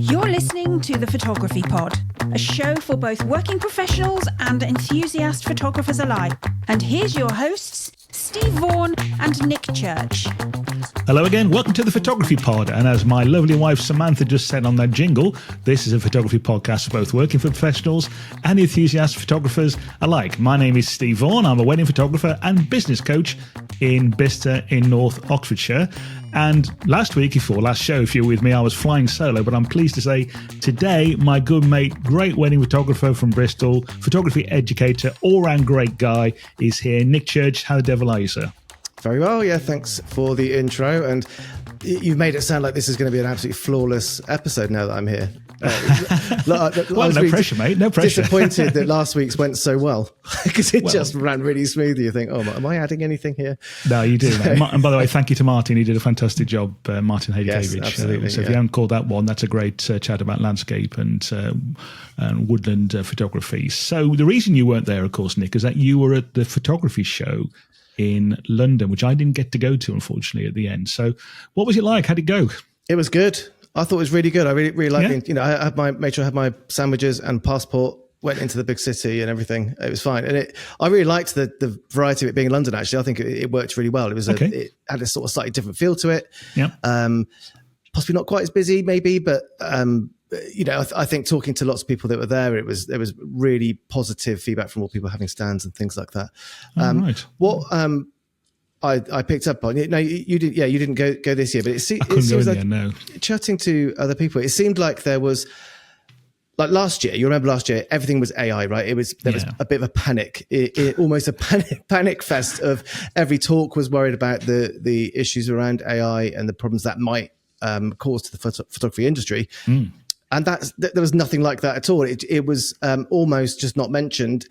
You're listening to The Photography Pod, a show for both working professionals and enthusiast photographers alike. And here's your hosts, Steve Vaughan and Nick Church. Hello again, welcome to The Photography Pod. And as my lovely wife Samantha just said on that jingle, this is a photography podcast for both working professionals and enthusiast photographers alike. My name is Steve Vaughan. I'm a wedding photographer and business coach in Bicester in North Oxfordshire. And last show, if you're with me, I was flying solo, but I'm pleased to say today, my good mate, great wedding photographer from Bristol, photography educator, all-round great guy is here. Nick Church, how the devil are you, sir? Very well, yeah, thanks for the intro. And you've made it sound like this is going to be an absolutely flawless episode now that I'm here. Well, no pressure, mate, no pressure. Disappointed that last week's went so well because it just ran really smoothly. You think, oh, am I adding anything here? No, you do, mate. And by the way, thank you to Martin. He did a fantastic job, Martin Haley-Cavage. Yes, absolutely. So if you haven't called that one, that's a great chat about landscape and woodland photography. So the reason you weren't there, of course, Nick, is that you were at the photography show in London, which I didn't get to go to, unfortunately, at the end. So what was it like? How'd it go? It was good. I thought it was really good. I really liked it. I made sure I had my sandwiches and passport, went into the big city and everything. It was fine. And I really liked the variety of it being in London, actually. I think it worked really well. It had a sort of slightly different feel to it. Yeah. Possibly not quite as busy, maybe, but I think talking to lots of people that were there, there was really positive feedback from all people having stands and things like that. Right. What I picked up on, no, you didn't. Yeah, you didn't go this year, but it seems like no. Chatting to other people, it seemed like there was, like last year. You remember last year, everything was AI, right? There was a bit of a panic, almost a panic fest of every talk was worried about the issues around AI and the problems that might cause to the photography industry. Mm. And there was nothing like that at all. It was almost just not mentioned,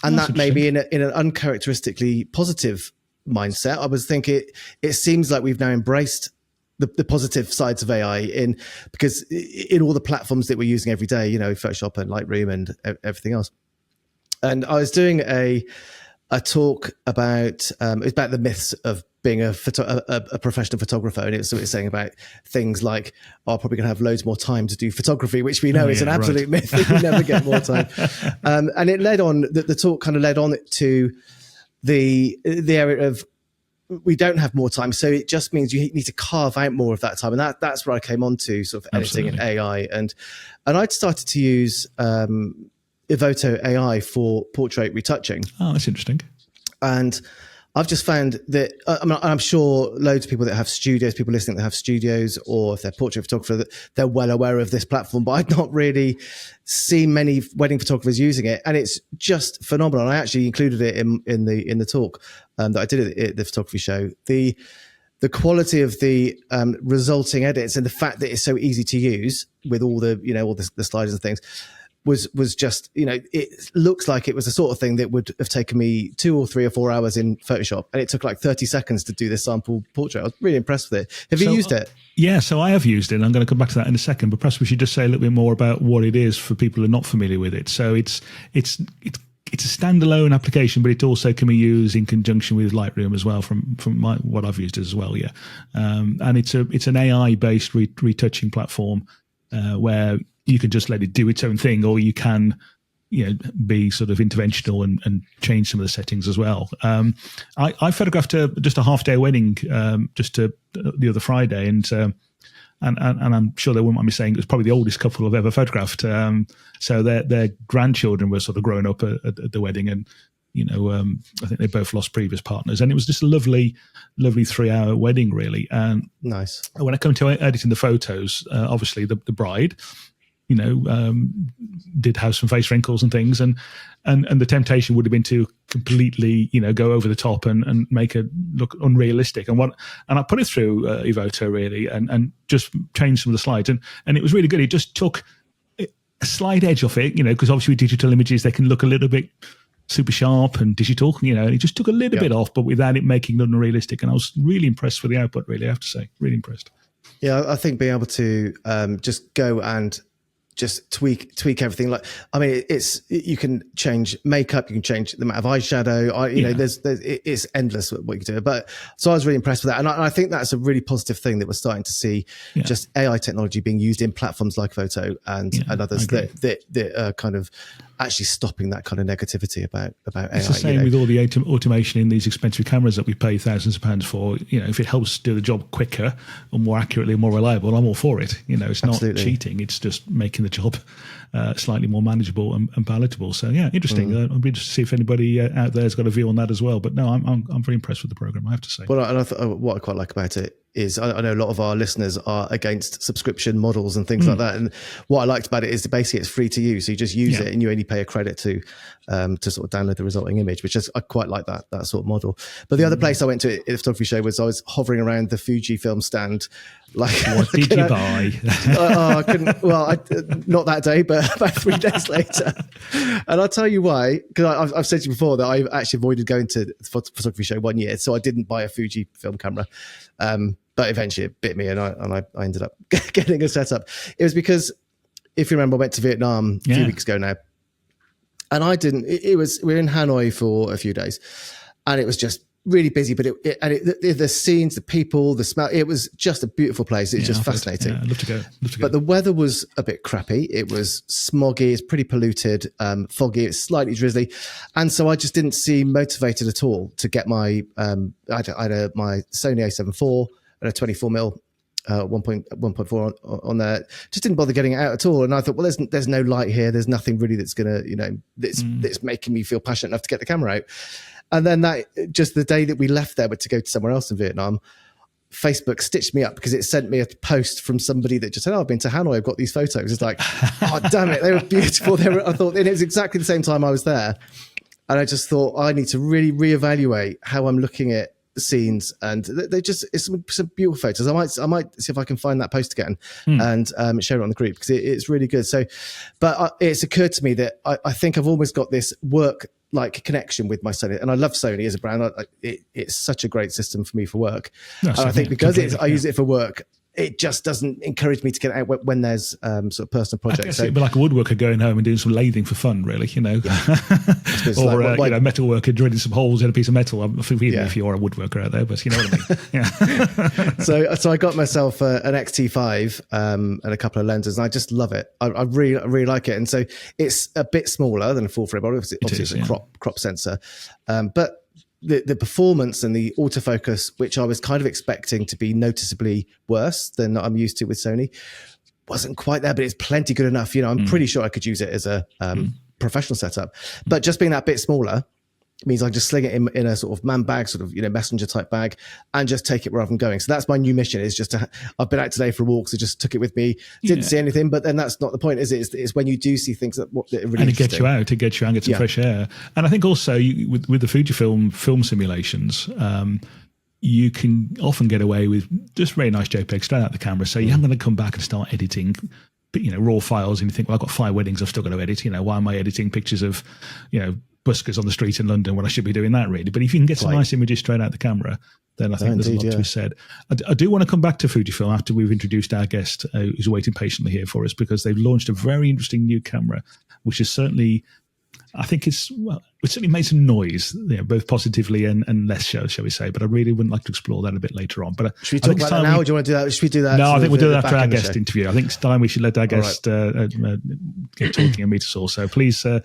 and that maybe in an uncharacteristically positive mindset. I was thinking it seems like we've now embraced the positive sides of AI because in all the platforms that we're using every day, Photoshop and Lightroom and everything else. And I was doing a talk about the myths of being a professional photographer, and it's saying about things like, I'm probably going to have loads more time to do photography, which we know is an absolute myth that you never get more time. And it led on, the talk kind of led on to the area of we don't have more time, so it just means you need to carve out more of that time, and that's where I came on to sort of editing and AI, and I'd started to use Evoto AI for portrait retouching. Oh, that's interesting. And I've just found that I'm sure loads of people that have studios, people listening that have studios, or if they're portrait photographer, that they're well aware of this platform. But I've not really seen many wedding photographers using it, and it's just phenomenal. I actually included it in the talk that I did at the photography show. The quality of the resulting edits and the fact that it's so easy to use with all the the sliders and things was just, it looks like it was the sort of thing that would have taken me 2 or 3 or 4 hours in Photoshop, and it took like 30 seconds to do this sample portrait. I was really impressed with it. Have you used it? Yeah, so I have used it, and I'm going to come back to that in a second, but perhaps we should just say a little bit more about what it is for people who are not familiar with it. So it's a standalone application, but it also can be used in conjunction with Lightroom as well, from what I've used as well, yeah. And it's an AI-based retouching platform where you can just let it do its own thing, or you can, be sort of interventional and change some of the settings as well. I photographed just a half-day wedding the other Friday, and I'm sure they wouldn't mind me saying it was probably the oldest couple I've ever photographed. So their grandchildren were sort of growing up at the wedding, and I think they both lost previous partners, and it was just a lovely 3-hour wedding, really. And nice. When I come to editing the photos, obviously the bride, did have some face wrinkles and things, and the temptation would have been to completely, go over the top and make it look unrealistic. And I put it through Evoto really, and just changed some of the slides, and it was really good. It just took a slight edge off it, because obviously with digital images they can look a little bit super sharp and digital, and it just took a little bit off, but without it making it unrealistic. And I was really impressed with the output, really, I have to say, really impressed. Yeah, I think being able to just go and just tweak everything. Like, I mean, you can change makeup, you can change the amount of eyeshadow. You know, it's endless what you can do. But so I was really impressed with that, and I think that's a really positive thing that we're starting to see. Just AI technology being used in platforms like Photo and others that are kind of actually stopping that kind of negativity about AI. It's the same with all the automation in these expensive cameras that we pay thousands of pounds for. You know, if it helps do the job quicker or more accurately and more reliable, I'm all for it. You know, it's not cheating; it's just making the job slightly more manageable and palatable. So yeah, interesting. I'm interested to see if anybody out there has got a view on that as well. But no, I'm very impressed with the program, I have to say. Well, and what I quite like about it is I know a lot of our listeners are against subscription models and things like that. And what I liked about it is basically it's free to use. So you just use it and you only pay a credit to sort of download the resulting image, which is, I quite like that sort of model. But the other place I went to at the photography show was I was hovering around the Fujifilm stand. Like, what did you buy? I couldn't, not that day, but about 3 days later. And I'll tell you why, because I've said to you before that I actually avoided going to the photography show 1 year. So I didn't buy a Fujifilm camera. But eventually it bit me and I ended up getting a setup. It was because, if you remember, I went to Vietnam a few weeks ago now. And we were in Hanoi for a few days and it was just really busy, but the scenes, the people, the smell, it was just a beautiful place. It's just fascinating. I'd love to go. But the weather was a bit crappy. It was smoggy, it's pretty polluted, foggy, it's slightly drizzly. And so I just didn't seem motivated at all to get my, I had my Sony A7 IV and a 24mm 1.4 on there. Just didn't bother getting it out at all. And I thought, well, there's no light here. There's nothing really that's gonna, that's making me feel passionate enough to get the camera out. And then just the day that we left there, but to go to somewhere else in Vietnam, Facebook stitched me up because it sent me a post from somebody that just said, I've been to Hanoi, I've got these photos. It's like, oh, damn it, they were beautiful. I thought, and it was exactly the same time I was there. And I just thought, I need to really reevaluate how I'm looking at scenes, and it's some beautiful photos. I might see if I can find that post again and share it on the group because it's really good. So, but it's occurred to me that I think I've almost got this work like connection with my Sony, and I love Sony as a brand. It's such a great system for me for work, and I think because I use it for work, it just doesn't encourage me to get out when there's sort of personal projects. It'd be like a woodworker going home and doing some lathing for fun, really, or a metal worker drilling some holes in a piece of metal. I'm forgive me if you're a woodworker out there, but you know what I mean. Yeah. So I got myself an XT5 and a couple of lenses, and I just love it. I really like it, and so it's a bit smaller than a full frame. Obviously, it's a crop sensor, but the performance and the autofocus, which I was kind of expecting to be noticeably worse than I'm used to with Sony, wasn't quite there, but it's plenty good enough. I'm pretty sure I could use it as a professional setup, but just being that bit smaller means I just sling it in a sort of man bag, sort of, messenger type bag, and just take it wherever I'm going. So that's my new mission, is just I've been out today for a walk, so just took it with me. Didn't see anything, but then that's not the point, is it? It's when you do see things that are really and it gets you out, and get some fresh air. And I think also with the Fujifilm film simulations, you can often get away with just very nice JPEG straight out the camera. So you haven't going to come back and start editing raw files, and you think, well, I've got 5 weddings I've still got to edit. Why am I editing pictures of buskers on the street in London when I should be doing that, really? But if you can get some nice images straight out the camera, then I think there's a lot to be said. I do want to come back to Fujifilm after we've introduced our guest who's waiting patiently here for us, because they've launched a very interesting new camera, which is certainly, I think it certainly made some noise, both positively and less, shall we say. But I really wouldn't like to explore that a bit later on. But should we talk about that now? Or do you want to do that? Should we do that? No, I think we'll do that after our guest interview. I think it's time we should let our guest get talking and meet us all. So please, I'll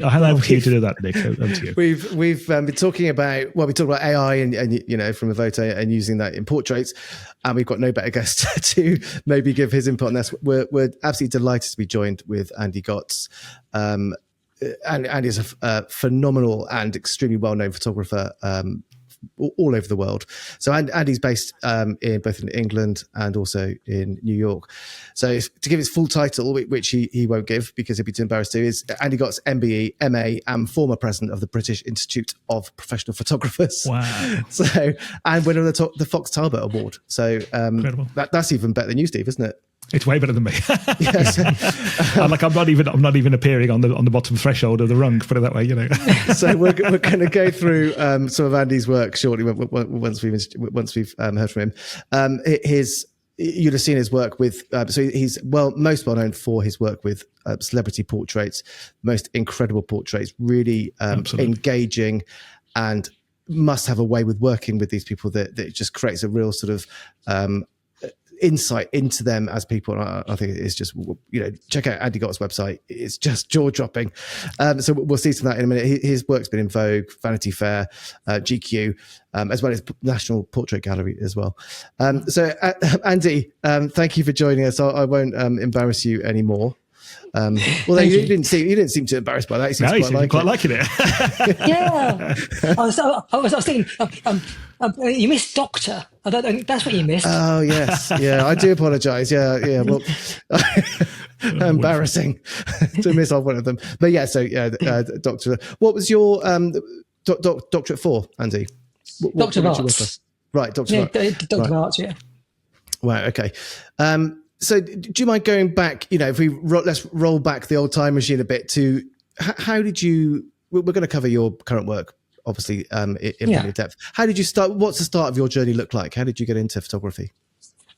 hand over to you to do that, Nick. Over to you. We've been talking about, we talked about AI and from a photo and using that in portraits, and we've got no better guest to maybe give his input on this. We're absolutely delighted to be joined with Andy Gotts. And is a phenomenal and extremely well-known photographer all over the world. So Andy's based both in England and also in New York. So to give his full title, which he won't give because he'd be too embarrassed to, is Andy Gotts, MBE, MA, and former president of the British Institute of Professional Photographers. Wow! So, and winner of the Fox Talbot Award. So incredible. That's even better than you, Steve, isn't it? It's way better than me. Yes. I'm not even appearing on the bottom threshold of the rung, put it that way, So we're going to go through some of Andy's work shortly once we've heard from him. His you'd have seen his work with, so he's most well known for his work with celebrity portraits, most incredible portraits, really engaging, and must have a way with working with these people that it just creates a real sort of insight into them as people. And I think it's just, check out Andy Gott's website. It's just jaw dropping. So we'll see some of that in a minute. His work's been in Vogue, Vanity Fair, GQ, as well as National Portrait Gallery as well. So Andy, thank you for joining us. I won't embarrass you anymore. Well, you didn't seem too embarrassed by that. You seemed quite liking it. Yeah, I was thinking, you missed Doctor. I don't, that's what you missed. Oh yes, yeah. I do apologise. Yeah. Well, embarrassing to miss off one of them. But yeah, so Doctor. What was your doctorate for, Andy? Doctor of Arts. Right, Doctor of Arts. Doctor of Arts. Yeah. Wow. Okay. So do you mind going back, if let's roll back the old time machine a bit to how did you, we're going to cover your current work, obviously, in depth. How did you start? What's the start of your journey look like? How did you get into photography?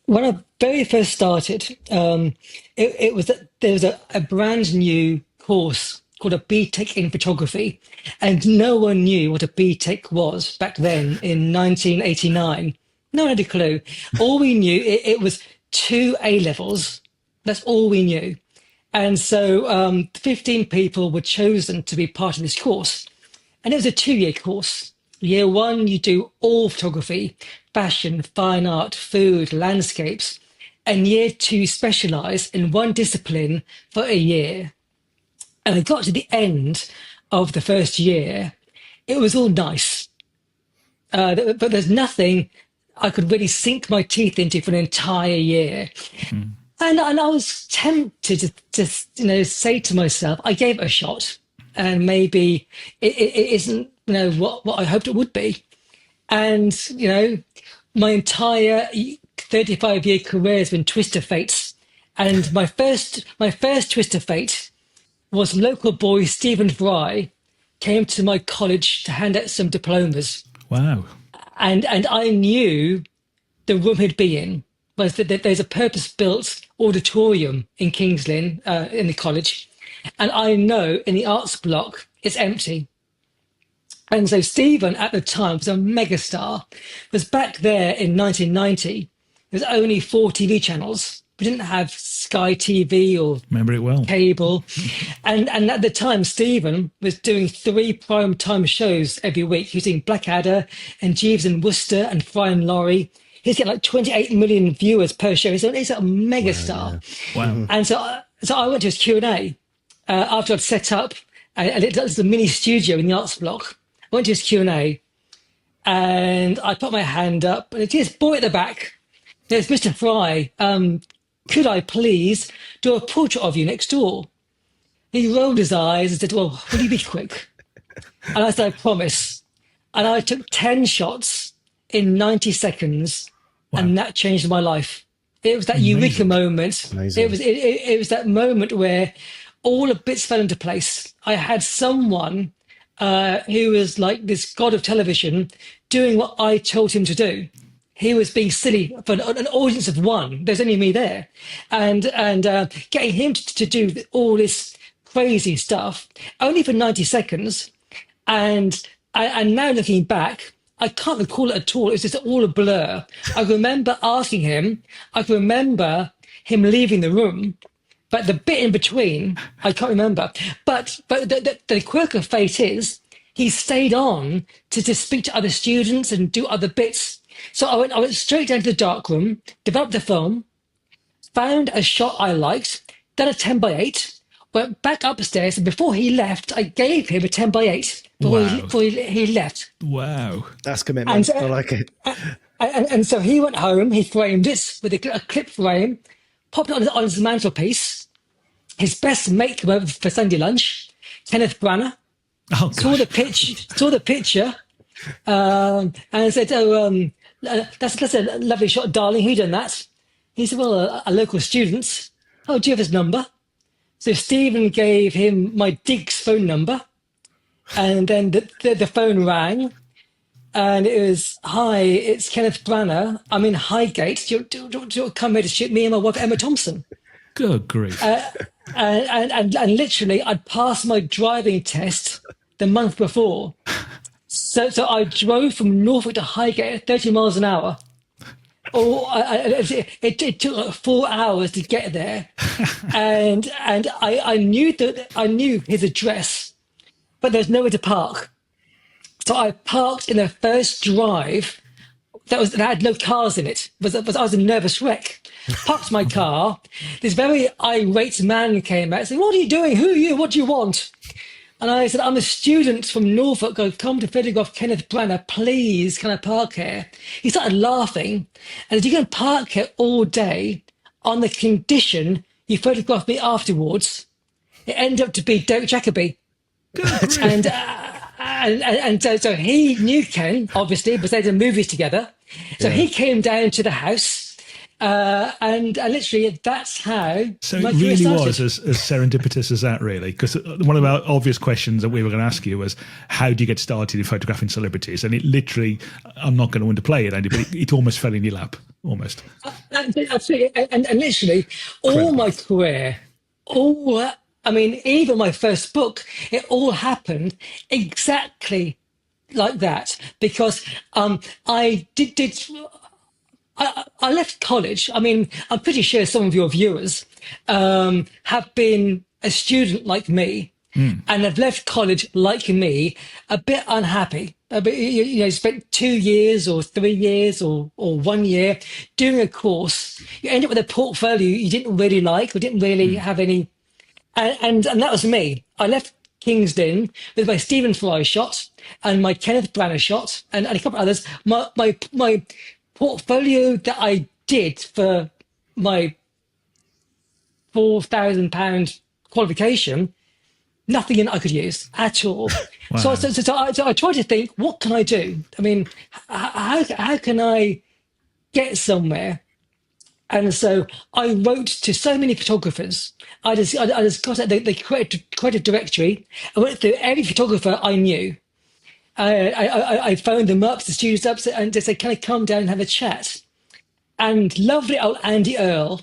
When I very first started, it was that there was a brand new course called a BTEC in photography, and no one knew what a BTEC was back then in 1989. No one had a clue. All we knew, it was 2 A-levels. That's all we knew. And so 15 people were chosen to be part of this course. And it was a 2-year course. Year 1, you do all photography, fashion, fine art, food, landscapes. And year 2, specialise in one discipline for a year. And I got to the end of the first year. It was all nice. But there's nothing I could really sink my teeth into for an entire year. Mm. And I was tempted to just, say to myself, I gave it a shot, and maybe it isn't, what I hoped it would be. And, my entire 35-year career has been twist of fates. And my first twist of fate was local boy Stephen Fry came to my college to hand out some diplomas. Wow. And I knew the room he'd be in was that there's a purpose-built auditorium in King's Lynn, in the college. And I know in the arts block, it's empty. And so Stephen, at the time, was a megastar. Was back there in 1990. There was only 4 TV channels. We didn't have Sky TV or remember it well. Cable. And at the time, Stephen was doing 3 prime time shows every week. He was doing Blackadder and Jeeves and Wooster and Fry and Laurie. He's getting like 28 million viewers per show. He's a mega star. Wow. And so I went to his Q&A after I'd set up, and it was a mini studio in the arts block. I went to his Q&A and I put my hand up, and it's this boy at the back. There's Mr. Fry. Could I please do a portrait of you next door? He rolled his eyes and said, well, will you be quick? And I said, I promise. And I took 10 shots in 90 seconds. Wow. And that changed my life. It was that eureka moment. Amazing. It was that moment where all the bits fell into place. I had someone who was like this god of television doing what I told him to do. He was being silly for an audience of 1. There's only me there. And getting him to do all this crazy stuff, only for 90 seconds. And now looking back, I can't recall it at all. It's just all a blur. I remember asking him. I can remember him leaving the room. But the bit in between, I can't remember. But the quirk of fate is he stayed on to speak to other students and do other bits. So I went straight down to the darkroom, developed the film, found a shot I liked, done a 10x8, went back upstairs, and before he left, I gave him a 10x8 before he left. Wow. That's commitment. I like it. And so he went home, he framed it with a clip frame, popped it on his mantelpiece. His best mate came over for Sunday lunch, Kenneth Branagh, saw the picture, and said, that's a lovely shot, darling. Who done that? He said, well, a local student. Oh, do you have his number? So Stephen gave him my Diggs phone number, and then the phone rang, And it was, "Hi, it's Kenneth Branagh. I'm in Highgate. Do you come here to shoot me and my wife, Emma Thompson?" Good grief. And literally, I'd passed my driving test the month before. So I drove from Norfolk to Highgate at 30 miles an hour. It took like 4 hours to get there. and I knew his address, but there's nowhere to park. So I parked in the first drive that had no cars in it. I was a nervous wreck. Parked my car. This very irate man came out and said, "What are you doing? Who are you? What do you want?" And I said, "I'm a student from Norfolk. I've come to photograph Kenneth Branagh. Please, can I park here?" He started laughing and said, "You can park here all day on the condition you photograph me afterwards." It ended up to be Derek Jacobi. So he knew Ken, obviously, because they did movies together. So he came down to the house, and literally that's how. So my it career really started. was as serendipitous as that, really. Because one of our obvious questions that we were going to ask you was, how do you get started in photographing celebrities? And it literally, I'm not going to underplay it, Andy, but it almost fell in your lap, almost. Absolutely, and literally all my career, even my first book, it all happened exactly like that, because I left college. I mean, I'm pretty sure some of your viewers have been a student like me and have left college like me, a bit unhappy. Spent 2 years or 3 years or 1 year doing a course. You end up with a portfolio you didn't really like or didn't really have any. And that was me. I left Kingston with my Stephen Fry shot and my Kenneth Branagh shot and a couple of others. My portfolio that I did for my £4,000 qualification, nothing in it I could use at all. Wow. So I tried to think, what can I do? I mean, how can I get somewhere? And so I wrote to so many photographers. I just got at the creative directory. I went through every photographer I knew. I phoned them up, the studios up, and they said, "Can I come down and have a chat?" And lovely old Andy Earl,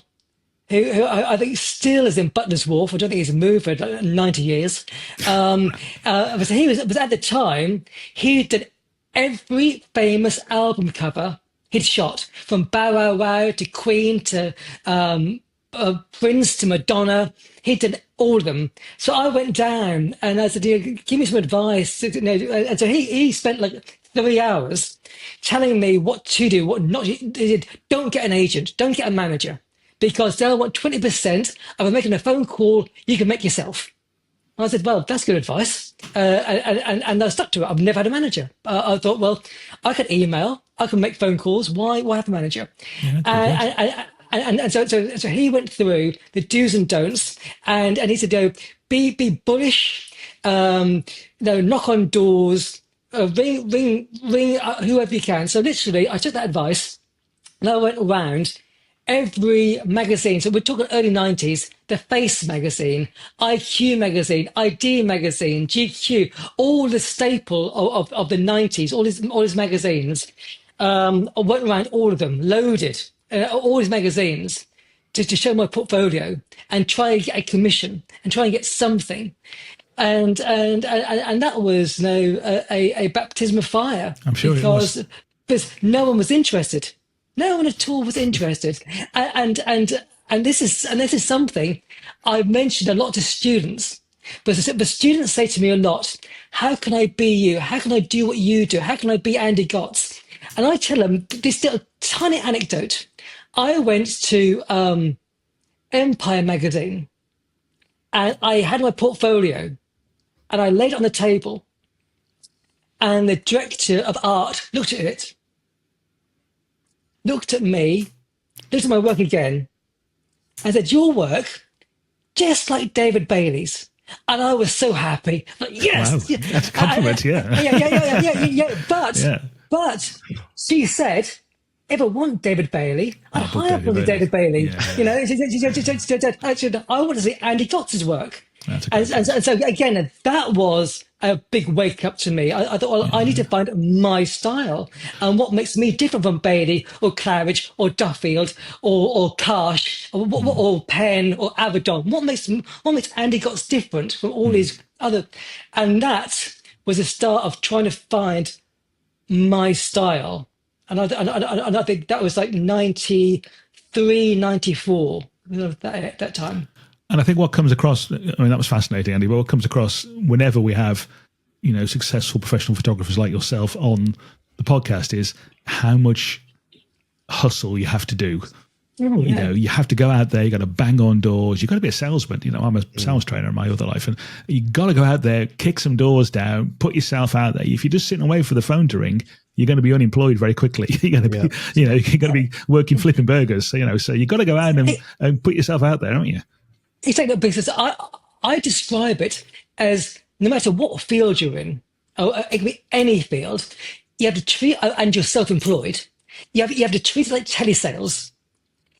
who I think still is in Butler's Wharf. I don't think he's moved for 90 years. He was at the time, he did every famous album cover he'd shot, from Bow Wow Wow to Queen to Prince to Madonna. He did all of them. So I went down and I said, "Give me some advice." And so he spent like 3 hours telling me what to do, what not to do. He said, "Don't get an agent, don't get a manager, because they'll want 20% of making a phone call you can make yourself." I said, "Well, that's good advice." And I stuck to it. I've never had a manager. I thought, well, I can email, I can make phone calls. Why have a manager? So he went through the do's and don'ts, and he said, be bullish, knock on doors, ring whoever you can. So literally, I took that advice, and I went around every magazine. So we're talking early 90s, The Face magazine, IQ magazine, ID magazine, GQ, all the staple of the 90s, all these magazines. I went around all of them, loaded all these magazines to show my portfolio and try and get a commission and try and get something. And that was a baptism of fire. I'm sure it was. Because no one was interested. No one at all was interested. And this is something I've mentioned a lot to students. But students say to me a lot, "How can I be you? How can I do what you do? How can I be Andy Gotts?" And I tell them this little tiny anecdote. I went to Empire magazine and I had my portfolio and I laid it on the table, and the director of art looked at it, looked at me, looked at my work again, and said, "Your work, just like David Bailey's." And I was so happy. Like, yes, wow. Yeah. That's a compliment, Yeah. But she said, "If I want David Bailey, I'd hire David Bailey." Yeah. I want to see Andy Gotts's work. That's a great And so again, that was a big wake up to me. I thought, well, I need to find my style and what makes me different from Bailey or Claridge or Duffield or Karsh or Penn or Avedon. What makes Andy Gotts different from all his other? And that was the start of trying to find my style. And I think that was like 93, 94 that time. And I think what comes across, I mean, that was fascinating, Andy, but what comes across whenever we have, successful professional photographers like yourself on the podcast is how much hustle you have to do. Oh, yeah. You have to go out there, you got to bang on doors, you got to be a salesman. I'm a sales trainer in my other life, and you got to go out there, kick some doors down, put yourself out there. If you're just sitting away for the phone to ring, you're going to be unemployed very quickly. You're going to be, you're going to be working flipping burgers. So you got to go out and put yourself out there, don't you? Exactly, because I describe it as no matter what field you're in, or it can be any field, you have to treat, and you're self-employed, you have to treat it like telesales.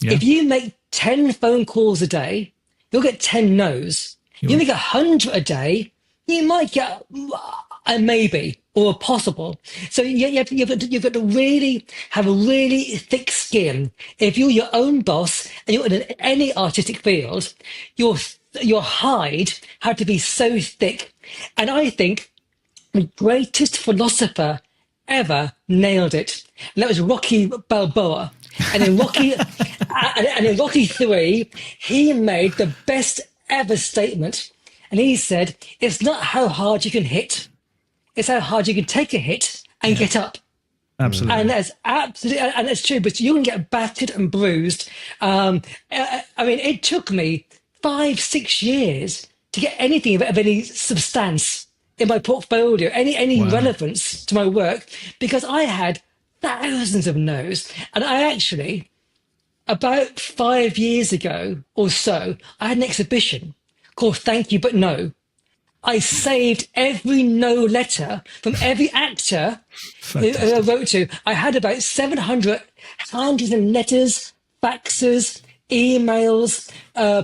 Yeah. If you make 10 phone calls a day, you'll get 10 no's. You make 100 a day, you might get a maybe or a possible. So you've got to really have a really thick skin. If you're your own boss and you're in any artistic field, your hide had to be so thick. And I think the greatest philosopher ever nailed it. And that was Rocky Balboa. And in Rocky 3, he made the best ever statement. And he said, it's not how hard you can hit, it's how hard you can take a hit and get up. Absolutely. And that's absolutely, and it's true, but you can get battered and bruised. I mean, it took me 5-6 years to get anything of any substance in my portfolio, any relevance to my work, because I had thousands of no's. And I actually, about 5 years ago or so, I had an exhibition called Thank You But No. I saved every no letter from every actor who I wrote to. I had about 700 handwritten letters, faxes, emails,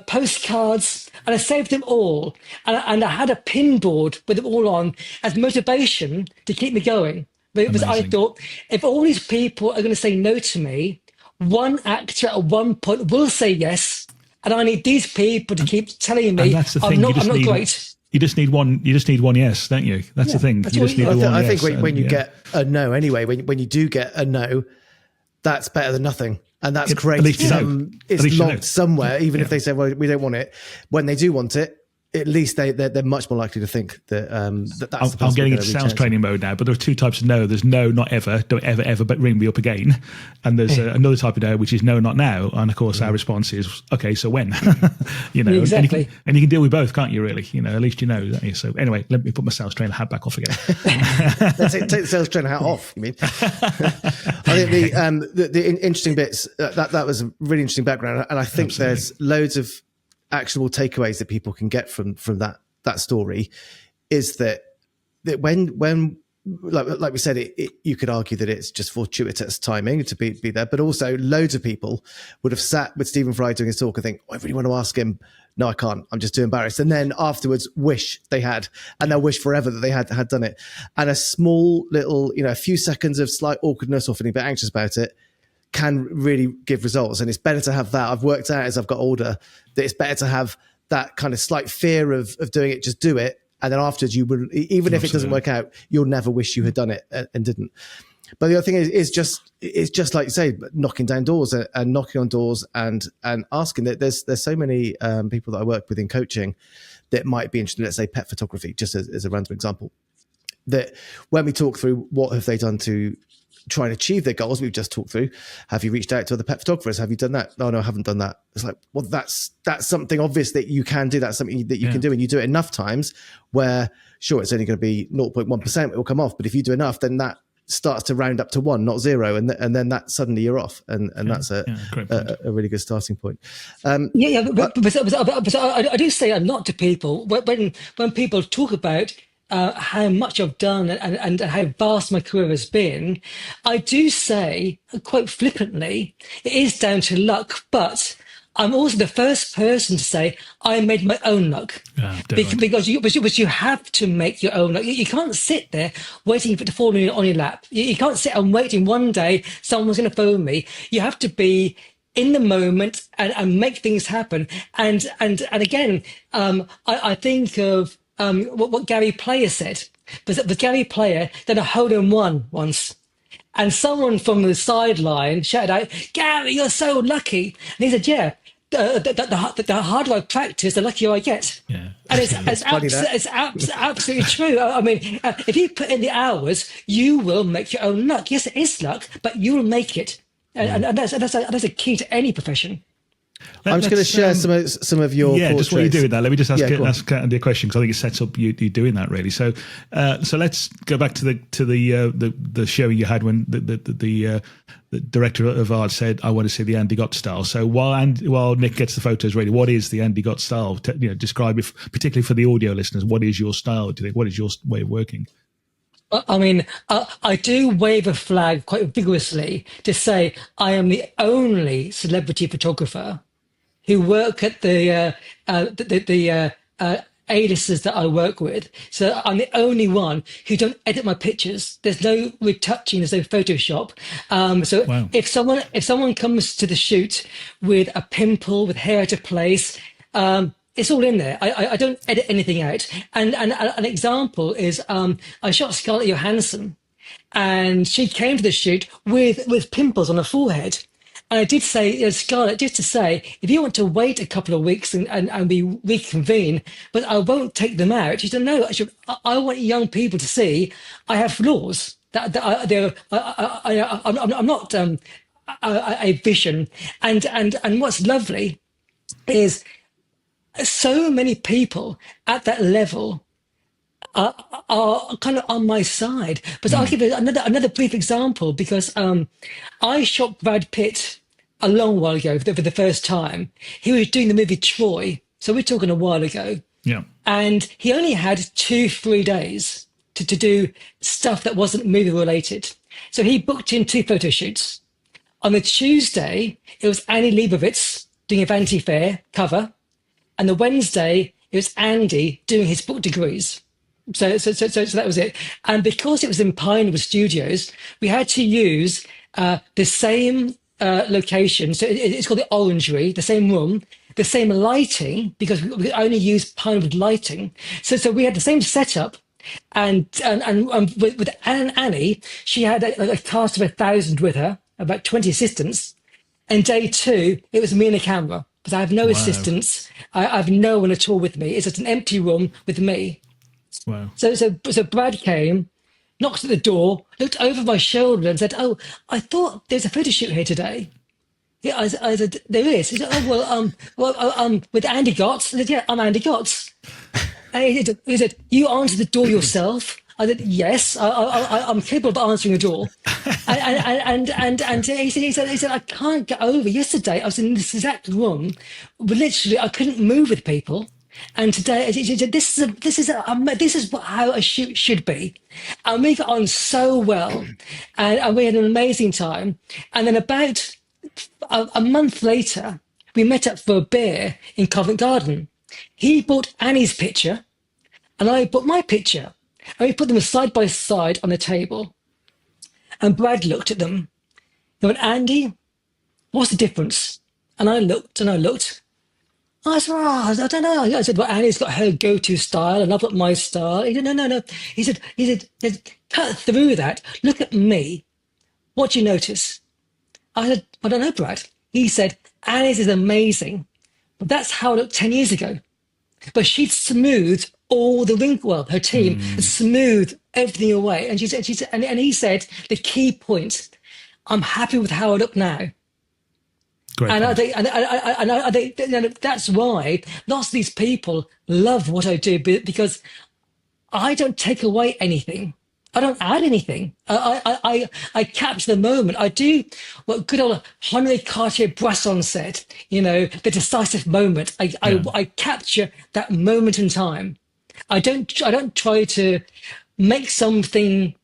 postcards, and I saved them all. And I had a pin board with them all on as motivation to keep me going. Because I thought, if all these people are going to say no to me, one actor at one point will say yes, and I need these people to keep telling me I'm not great. You just need one. You just need one yes, don't you? That's the thing. You just need one yes. I think when you get a no, anyway, when you do get a no, that's better than nothing, and that's created it's locked somewhere. Even if they say, "Well, we don't want it," when they do want it, at least they're much more likely to think that that's. I'm getting into sales training mode now, but there are two types of no. There's no, not ever, don't ever, but ring me up again. And there's another type of no, which is no, not now. And of course, our response is okay. So when, exactly, and you can deal with both, can't you? Really, at least you know. Don't you? So anyway, let me put my sales trainer hat back off again. take the sales trainer hat off. You mean? I think the interesting bits that was a really interesting background, and I think there's loads of actionable takeaways that people can get from that story is that when like we said, you could argue that it's just fortuitous timing to be there, but also loads of people would have sat with Stephen Fry doing his talk and think, I really want to ask him. No, I can't. I'm just too embarrassed. And then afterwards wish they had, and they'll wish forever that they had done it. And a small little, a few seconds of slight awkwardness or feeling a bit anxious about it can really give results. And it's better to have that. I've worked out as I've got older that it's better to have that kind of slight fear of doing it, just do it. And then afterwards you will, even if it doesn't work out, you'll never wish you had done it and didn't. But the other thing is just like you say, knocking down doors and knocking on doors and asking that there's so many people that I work with in coaching that might be interested in, let's say, pet photography, just as a random example, that when we talk through what have they done to try and achieve their goals, we've just talked through. Have you reached out to other pet photographers? Have you done that? No, I haven't done that. It's like, well, that's something obvious that you can do. That's something that you can do, and you do it enough times where, sure, it's only going to be 0.1%. It will come off, but if you do enough, then that starts to round up to 1, not 0, and then that suddenly you're off, and that's a really good starting point. But I do say a lot to people when people talk about how much I've done and how vast my career has been. I do say, quite flippantly, it is down to luck, but I'm also the first person to say I made my own luck. Because you have to make your own luck. You can't sit there waiting for it to fall on your lap. You can't sit and waiting one day someone's going to phone me. You have to be in the moment and make things happen. And again, I think of what Gary Player said. But Gary Player did a hole-in-one once. And someone from the sideline shouted out, "Gary, you're so lucky." And he said, "Yeah, the harder I practice, the luckier I get." Yeah. And it's absolutely true. I mean, if you put in the hours, you will make your own luck. Yes, it is luck, but you will make it. And that's a key to any profession. I'm just going to share some of your portraits. Just while you do that, let me just ask Andy a question, because I think it sets up you doing that really. So let's go back to the show you had when the director of art said, "I want to see the Andy Gott style." So while Nick gets the photos ready, what is the Andy Gott style? Describe it, particularly for the audio listeners. What is your style? Do you think? What is your way of working? I mean, I do wave a flag quite vigorously to say I am the only celebrity photographer who work at the A-listers that I work with. So I'm the only one who don't edit my pictures. There's no retouching, there's no Photoshop. Wow. If someone comes to the shoot with a pimple, with hair out of place, it's all in there. I don't edit anything out. And an example is I shot Scarlett Johansson, and she came to the shoot with pimples on her forehead. And I did say, Scarlett, just to say, if you want to wait a couple of weeks and we reconvene, but I won't take them out. She said, no, I want young people to see I have flaws. I'm not a vision. And what's lovely is so many people at that level are kind of on my side. But I'll give you another brief example, because I shot Brad Pitt a long while ago for the first time. He was doing the movie Troy, so we're talking a while ago. Yeah. And he only had 2-3 days to do stuff that wasn't movie related. So he booked in 2 photo shoots. On the Tuesday, it was Annie Leibovitz doing a Vanity Fair cover. And the Wednesday, it was Andy doing his book degrees. So that was it. And because it was in Pinewood Studios, we had to use the same location. So it's called the Orangery, the same room, the same lighting, because we only use Pinewood lighting. So we had the same setup. And with Annie, she had a cast of 1,000 with her, about 20 assistants. And day 2, it was me and a camera, because I have no assistants. I have no one at all with me. It's just an empty room with me. Wow. So Brad came, knocked at the door, looked over my shoulder and said, "Oh, I thought there's a photo shoot here today." Yeah, I said, "There is." He said, "Oh, well, with Andy Gotts." I said, "Yeah, I'm Andy Gotts." And he said, "You answered the door yourself?" I said, "Yes, I'm capable of answering a door." and he said, "I can't get over. Yesterday, I was in this exact room, but literally, I couldn't move with people. And today, he said, this is how a shoot should be." And we got on so well, and we had an amazing time. And then about a month later, we met up for a beer in Covent Garden. He bought Annie's picture, and I bought my picture. And we put them side by side on the table. And Brad looked at them. He went, "Andy, what's the difference?" And I looked and I looked. I said, I don't know. I said, "Well, Annie's got her go-to style and I've got my style." He said, no. He said, "Cut through that. Look at me. What do you notice?" I said, "I don't know, Brad." He said, "Annie's is amazing. But that's how it looked 10 years ago. But she'd smoothed all the wrinkles. Well, her team had smoothed everything away." And she said, and he said, the key point, "I'm happy with how I look now." Great. And I think that's why lots of these people love what I do, because I don't take away anything. I don't add anything. I capture the moment. I do what good old Henri Cartier-Bresson said, the decisive moment. I capture that moment in time. I don't try to make something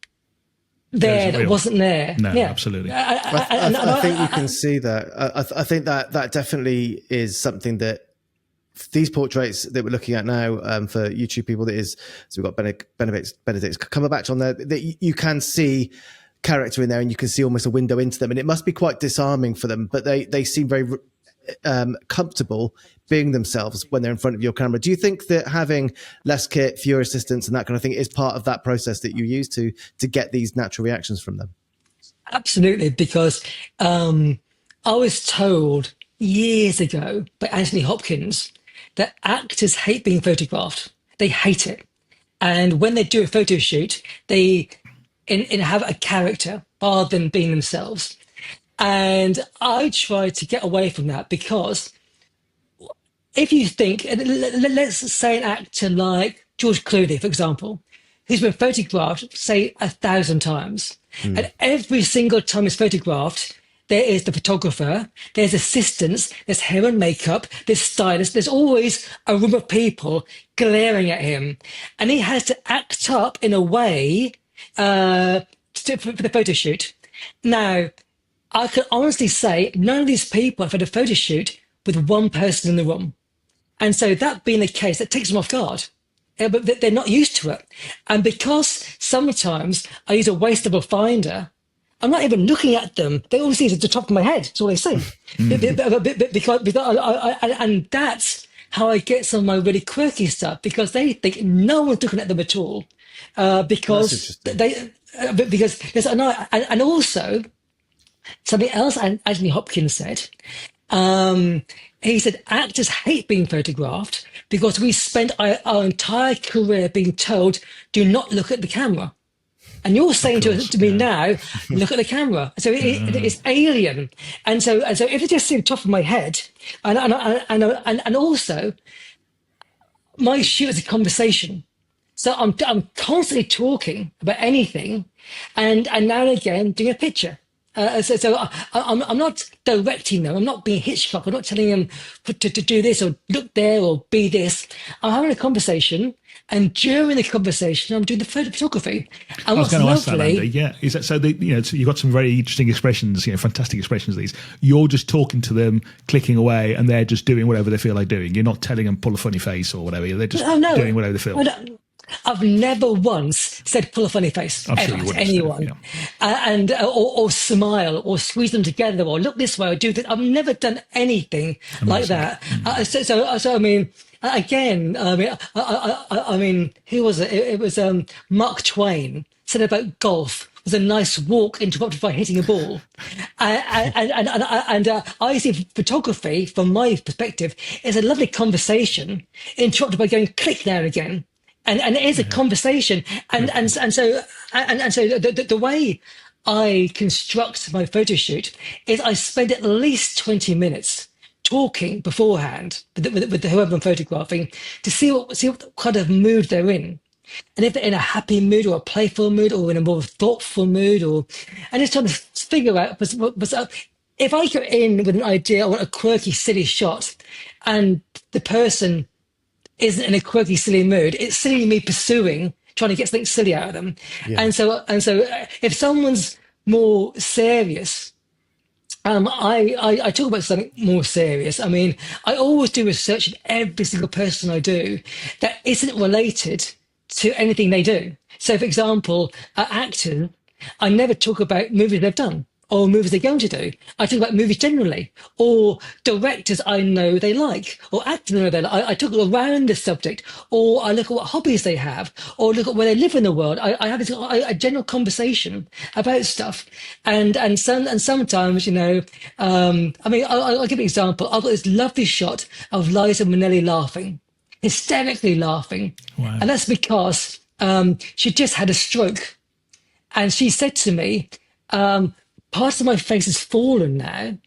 there that wasn't there. No, yeah. absolutely. I think you can see that. I think that definitely is something that these portraits that we're looking at now for YouTube people, that is, so we've got Benedict's Cumberbatch on there, that you can see character in there, and you can see almost a window into them, and it must be quite disarming for them, but they seem very comfortable being themselves when they're in front of your camera. Do you think that having less kit, fewer assistants and that kind of thing is part of that process that you use to get these natural reactions from them? Absolutely, because I was told years ago by Anthony Hopkins that actors hate being photographed. They hate it. And when they do a photo shoot, they have a character rather than being themselves. And I try to get away from that, because if you think, let's say an actor like George Clooney, for example, who's been photographed, say, 1,000 times. And every single time he's photographed, there is the photographer, there's assistants, there's hair and makeup, there's stylists, there's always a room of people glaring at him. And he has to act up in a way for the photo shoot. Now, I can honestly say none of these people have had a photo shoot with one person in the room. And so that being the case, that takes them off guard. But they're not used to it. And because sometimes I use a wastable finder, I'm not even looking at them. They all see at the top of my head. That's all they see. Because and that's how I get some of my really quirky stuff, because they think no one's looking at them at all. Because there's and also something else Anthony Hopkins said. He said actors hate being photographed because we spend our entire career being told, do not look at the camera. And you're saying to me now, look at the camera. So it's alien. And so if you just see the top of my head, and also my shoot is a conversation. So I'm constantly talking about anything, and now and again doing a picture. So I'm not directing them. I'm not being Hitchcock. I'm not telling them to do this or look there or be this. I'm having a conversation, and during the conversation, I'm doing the photography. And I was going to ask that, Andy. Yeah, is that so? So you've got some very interesting expressions, fantastic expressions. These you're just talking to them, clicking away, and they're just doing whatever they feel like doing. You're not telling them pull a funny face or whatever. They're just doing whatever they feel. I've never once said pull a funny face ever to anyone, or smile or squeeze them together or look this way or do that. I've never done anything like that. So I mean, again, I mean, who was it? It was Mark Twain said about golf was a nice walk interrupted by hitting a ball. And I see photography, from my perspective, is a lovely conversation interrupted by going click now and again. And it is a conversation, and so the way I construct my photo shoot is I spend at least 20 minutes talking beforehand with whoever I'm photographing to see what kind of mood they're in, and if they're in a happy mood or a playful mood or in a more thoughtful mood, and just trying to figure out. But if I go in with an idea, I want a quirky, silly shot, and the person isn't in a quirky, silly mood, it's silly me trying to get something silly out of them. Yeah. And so if someone's more serious, I talk about something more serious. I mean, I always do research in every single person I do that isn't related to anything they do. So, for example, actors, I never talk about movies they've done or movies they're going to do. I talk about movies generally, or directors I know they like, or actors I know they like. I talk around the subject, or I look at what hobbies they have, or look at where they live in the world. I have a general conversation about stuff, and sometimes, I mean, I'll give you an example. I've got this lovely shot of Liza Minnelli laughing, hysterically laughing, wow. And that's because she just had a stroke, and she said to me, part of my face has fallen now,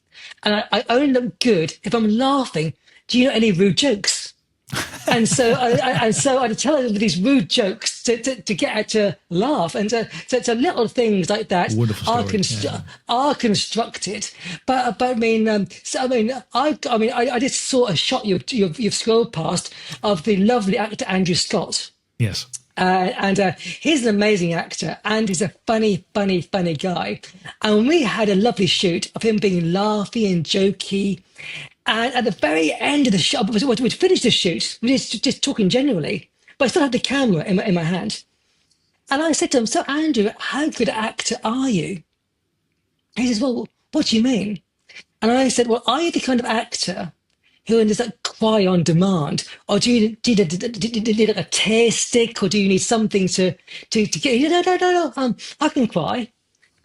and I only look good if I'm laughing. Do you know any rude jokes? And so I tell her these rude jokes to get her to laugh. And so little things like that are constructed. But I mean, I just saw a shot you've scrolled past of the lovely actor Andrew Scott. Yes. He's an amazing actor, and he's a funny guy. And we had a lovely shoot of him being laughy and jokey. And at the very end of the shot, we'd finished the shoot, we were just talking generally, but I still had the camera in my hand. And I said to him, "So Andrew, how good an actor are you?" He says, "Well, what do you mean?" And I said, "Well, are you the kind of actor who does that cry on demand, or do you need like a tear stick, or do you need something to get?" He said, "No. I can cry."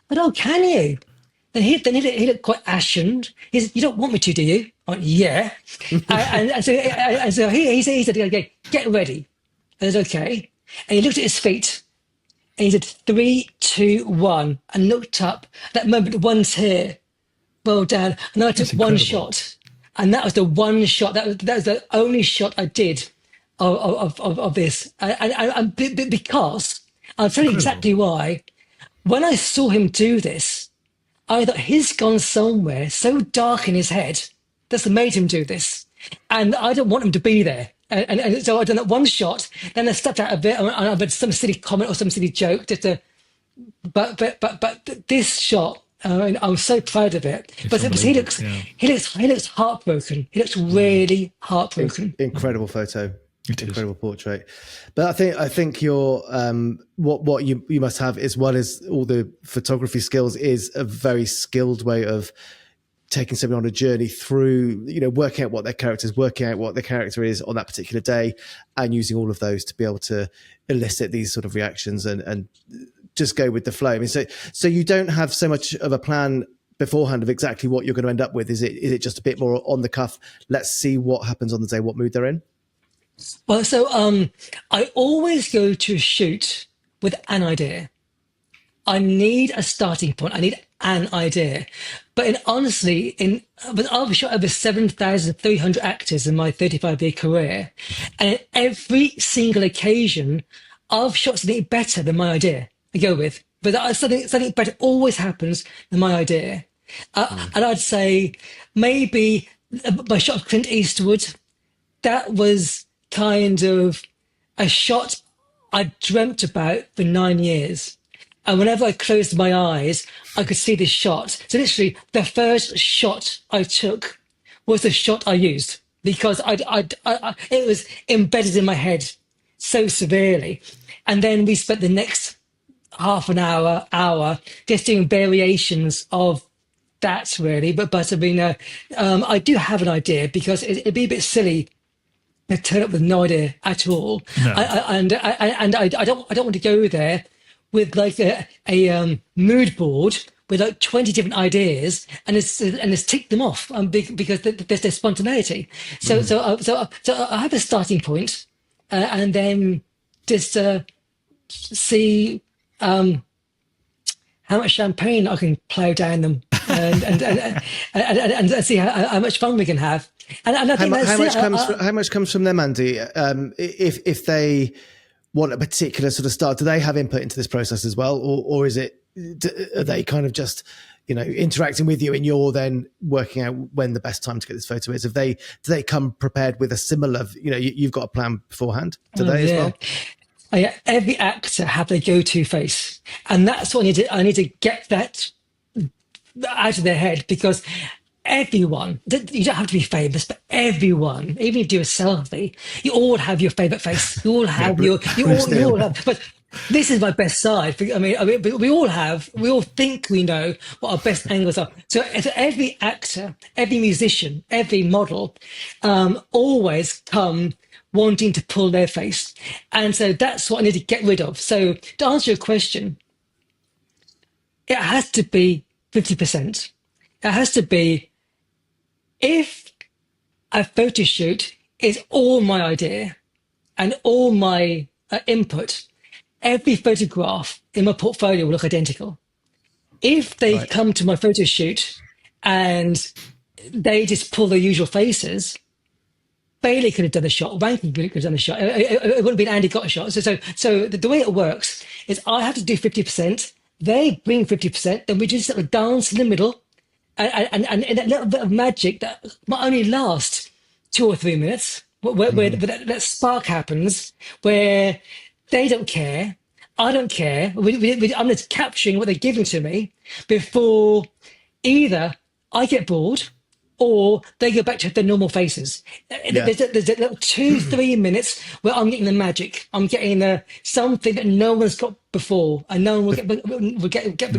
I don't, can you? Then he looked quite ashen. He said, "You don't want me to, do you?" I went, "Yeah." So he said, "Okay, get ready." I said, "Okay." And he looked at his feet. And he said, 3, 2, 1, and looked up. That moment, one tear rolled down, and I took one shot, and that was the one shot. That was the only shot I did of this, and because I'll tell you exactly why. When I saw him do this, I thought he's gone somewhere so dark in his head that's made him do this, and I don't want him to be there. And so I done that one shot, then I stepped out a bit, and I made some silly comment or some silly joke. But this shot, I'm so proud of it. But he looks heartbroken. He looks really heartbroken. Incredible photo. Incredible portrait. But I think your what you must have is, one is all the photography skills, is a very skilled way of taking somebody on a journey through, working out what their character is, working out what the character is on that particular day, and using all of those to be able to elicit these sort of reactions and just go with the flow. I mean, so you don't have so much of a plan beforehand of exactly what you're going to end up with. Is it just a bit more on the cuff? Let's see what happens on the day, what mood they're in. Well, so I always go to a shoot with an idea. I need a starting point. I need an idea. But honestly, I've shot over 7,300 actors in my 35-year career. And in every single occasion, I've shot something better than my idea to go with. But something better always happens than my idea. And I'd say maybe my shot of Clint Eastwood, that was kind of a shot I dreamt about for 9 years. And whenever I closed my eyes, I could see this shot. So literally, the first shot I took was the shot I used, because it was embedded in my head so severely. And then we spent the next half an hour just doing variations of that, really. But I mean, I do have an idea, because it'd be a bit silly to turn up with no idea at all. No. I don't want to go there with like a mood board with like 20 different ideas and it's tick them off because there's spontaneity. So I have a starting point, and then just see how much champagne I can plow down them and see how much fun we can have. And I think how much comes from them, Andy? If they want a particular sort of style, do they have input into this process as well, or are they kind of just interacting with you and you're then working out when the best time to get this photo is? Do they come prepared with a similar, you've got a plan beforehand? Do they as well? Every actor have their go-to face, and that's what I need to get that out of their head, because everyone, you don't have to be famous, but everyone, even if you do a selfie, you all have your favorite face. You all have you all have. But this is my best side. I mean, we all think we know what our best angles are. So every actor, every musician, every model, always come wanting to pull their face, and so that's what I need to get rid of. So to answer your question, it has to be 50%. It has to be, if a photo shoot is all my idea and all my input, every photograph in my portfolio will look identical. If they come to my photo shoot and they just pull their usual faces, Bailey could have done a shot, Rankin could have done a shot. It wouldn't have been Andy got a shot. So the way it works is I have to do 50%, they bring 50%, then we just sort of dance in the middle, and that little bit of magic that might only last 2 or 3 minutes, where that spark happens, where They don't care. I don't care. I'm just capturing what they're giving to me before either I get bored or they go back to their normal faces. Yeah. There's a little 2-3 minutes where I'm getting the magic. I'm getting something that no one's got before, and no one will get again.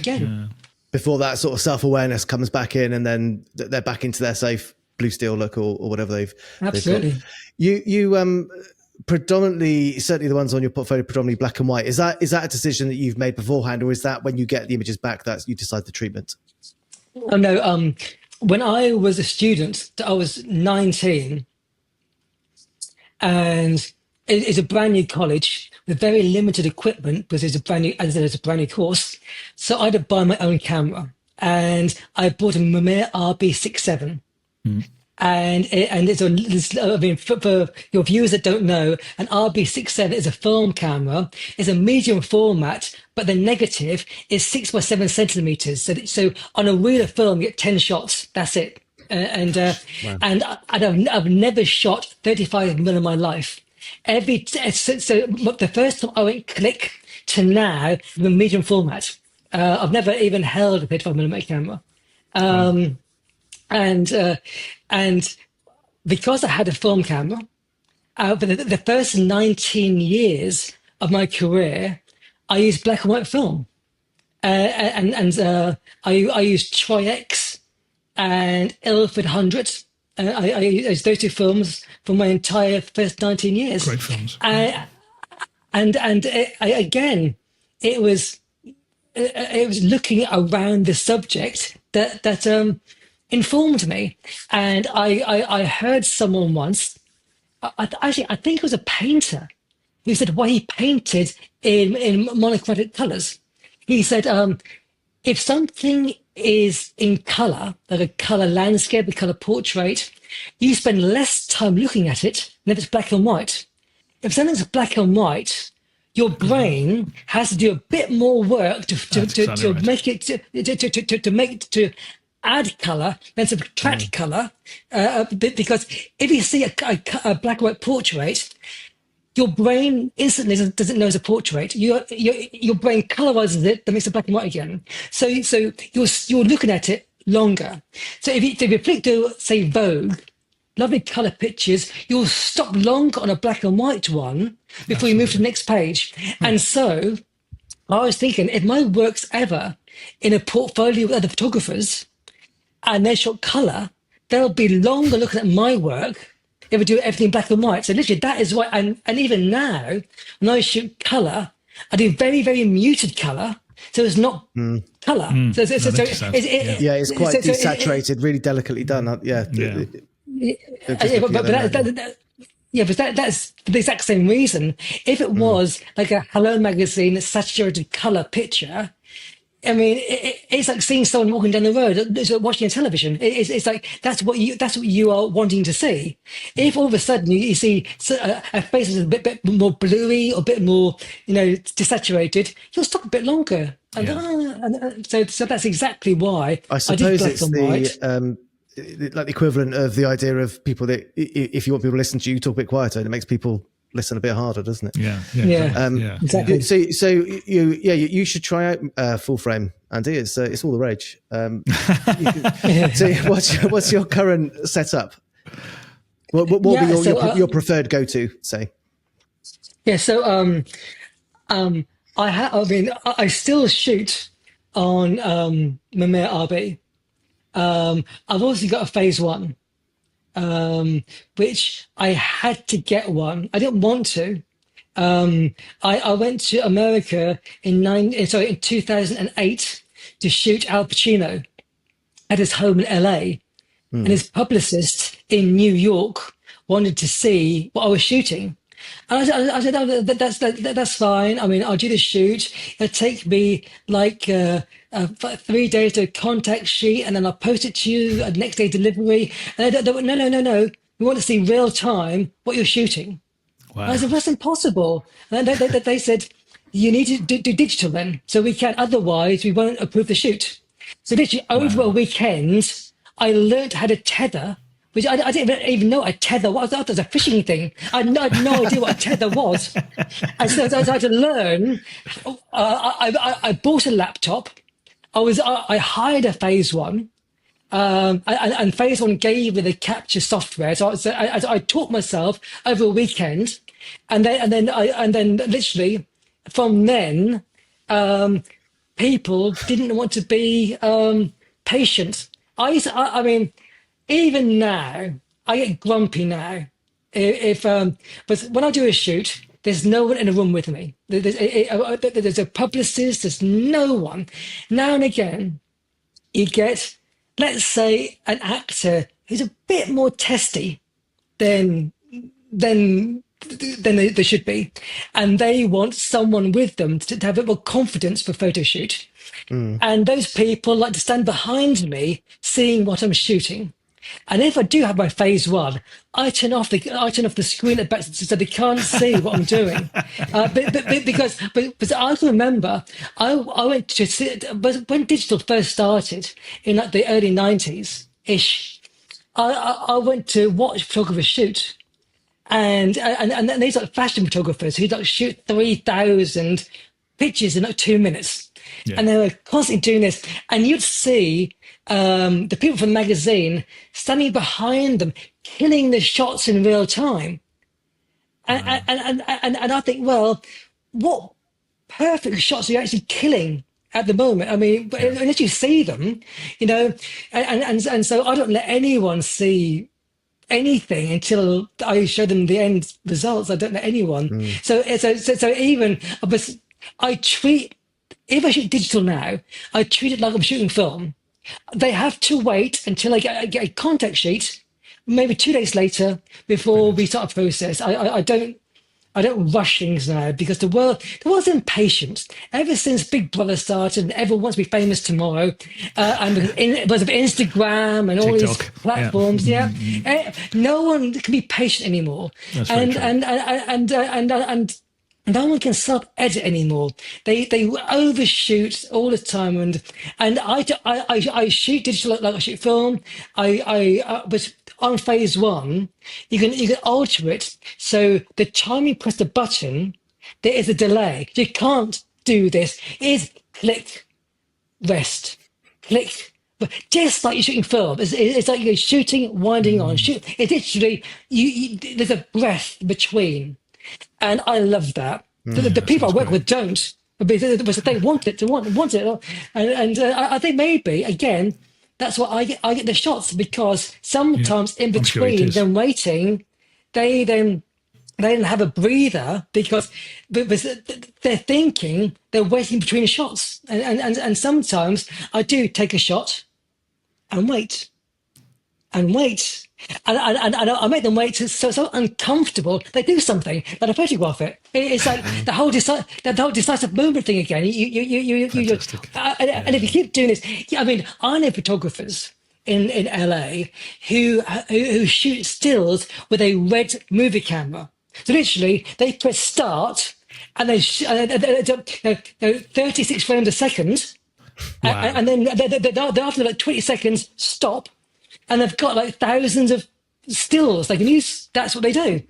Yeah. Before that sort of self-awareness comes back in, and then they're back into their safe blue steel look or whatever they've Absolutely. got. You predominantly, certainly the ones on your portfolio, predominantly black and white. Is that a decision that you've made beforehand, or is that when you get the images back that you decide the treatment? Oh no. When I was a student, I was 19, and it's a brand new college with very limited equipment because it's a brand new, as I said, it's a brand new course. So I had to buy my own camera, and I bought a Mamiya RB67. And I mean, for your viewers that don't know, an RB67 is a film camera. It's a medium format, but the negative is 6 by 7 centimeters. So on a reel of film, you get 10 shots. That's it. And I've never shot 35mm in my life. So the first time I went click to now, the medium format. I've never even held a 35mm camera. And because I had a film camera, for the first 19 years of my career, I used black and white film. I used Tri-X and Ilford 100. I used those two films for my entire first 19 years. Great films. Again, it was looking around the subject that informed me. And I heard someone once, I think it was a painter, who said why he painted in monochromatic colors. He said, if something is in color, like a color landscape, a color portrait, you spend less time looking at it than if it's black and white. If something's black and white, your brain has to do a bit more work to make it to add color than subtract color, because if you see a black and white portrait, your brain instantly doesn't know it's a portrait. Your brain colorizes it, that makes it black and white again. So you're looking at it longer. So if you flick to, say, Vogue, lovely color pictures, you'll stop longer on a black and white one before you move to the next page. And so I was thinking, if my work's ever in a portfolio with other photographers and they shot color, they'll be longer looking at my work if I do everything black and white. So literally that is why, and even now, when I shoot color, I do very, very muted color. So it's not color. It's quite desaturated, really delicately done. But that's the exact same reason. If it was like a Hello Magazine saturated color picture, I mean, it's like seeing someone walking down the road, it's like watching a television. It's like that's what you are wanting to see. If all of a sudden you see a face is a bit more bluey or a bit more, desaturated, you'll stop a bit longer. So that's exactly why I suppose it's like the equivalent of the idea of people that if you want people to listen to you, talk a bit quieter, and it makes people listen a bit harder, doesn't it? Exactly. So you should try out full frame, Andy. It's all the rage. So what's your current setup? What will be your preferred go-to? Say. Yeah. So I still shoot on Mamiya RB. I've also got a phase 1. Which I had to get one. I didn't want to. I went to America in 2008 to shoot Al Pacino at his home in LA, and his publicist in New York wanted to see what I was shooting. And I said, oh, that's fine. I mean, I'll do the shoot. It'll take me like 3 days to contact sheet, and then I'll post it to you next day delivery. And they went, no. We want to see real time what you're shooting. Wow. I said, that's impossible. And they said, you need to do digital then, so we can. Otherwise, we won't approve the shoot. So literally over a weekend, I learned how to tether which I didn't even know what a tether was. I thought it was a fishing thing. I had no idea what a tether was. And so I had to learn. I bought a laptop. I hired a Phase One. And Phase One gave me the capture software. So I taught myself over a weekend. And then literally from then, people didn't want to be patient. I mean, even now, I get grumpy now. But when I do a shoot, there's no one in a room with me. There's a publicist. There's no one. Now and again, you get, let's say, an actor who's a bit more testy than they should be, and they want someone with them to have a bit more confidence for photo shoot. And those people like to stand behind me, seeing what I'm shooting. And if I do have my Phase One, I turn off the screen at back so they can't see what I'm doing. But I can remember I went to see, but when digital first started in like the early 90s ish, I went to watch photographers shoot. And these like fashion photographers who like shoot 3,000 pictures in like 2 minutes. Yeah. And they were constantly doing this. And you'd see the people from the magazine standing behind them, killing the shots in real time. And I think, well, what perfect shots are you actually killing at the moment? I mean, unless you see them, you know, and so I don't let anyone see anything until I show them the end results. I don't let anyone. So even, but I treat, if I shoot digital now, I treat it like I'm shooting film. They have to wait until I get a contact sheet, maybe 2 days later, before we start a process. I don't rush things now because the world's impatient. Ever since Big Brother started and everyone wants to be famous tomorrow, and because of Instagram and all these platforms, no one can be patient anymore. That's and no one can self-edit anymore. They overshoot all the time, and I shoot digital like I shoot film. But on Phase One, you can alter it so the time you press the button, there is a delay. You can't do this. It's click, rest, click. But just like you're shooting film, it's like you're shooting, winding on. It's literally there's a breath between. And I love that. The people I work with don't, because they want it, and I think maybe again that's why I get the shots, because sometimes in between them waiting, they then have a breather because they're thinking they're waiting between shots, and sometimes I do take a shot and wait. And I make them wait so uncomfortable. They do something, but I photograph it. It's like the whole decisive moment thing again. And if you keep doing this, I mean, I know photographers in LA who shoot stills with a red movie camera. So literally, they press start and they 36 frames a second, and then after like 20 seconds, stop. And they've got like thousands of stills they can use. That's what they do.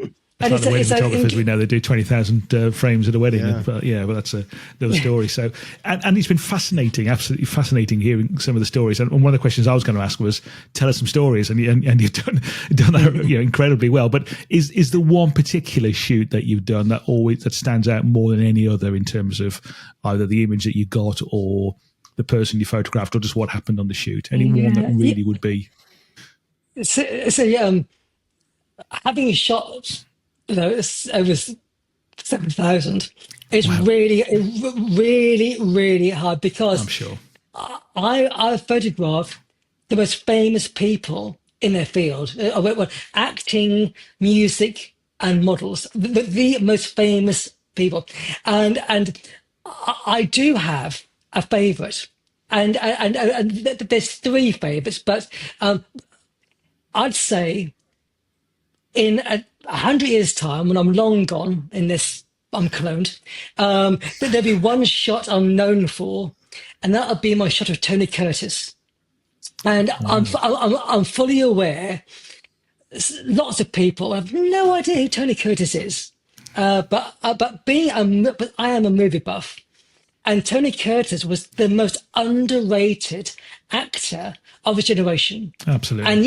And it's like the wedding photographers we know, they do 20,000 frames at a wedding. Yeah. But that's another story. So, and it's been fascinating, absolutely fascinating hearing some of the stories. And one of the questions I was going to ask was, tell us some stories, and you've done that incredibly well. But is there one particular shoot that you've done that stands out more than any other in terms of either the image that you got or the person you photographed or just what happened on the shoot? Any one that really would be? So having shot, over 7,000, it's really hard, because I'm sure I photograph the most famous people in their field, acting, music, and models, the most famous people, and I do have a favourite, and there's three favourites, but I'd say in 100 years' time, when I'm long gone in this, I'm cloned, there'll be one shot I'm known for, and that'll be my shot of Tony Curtis. And I'm fully aware lots of people have no idea who Tony Curtis is. But I am a movie buff, and Tony Curtis was the most underrated actor of his generation. Absolutely. And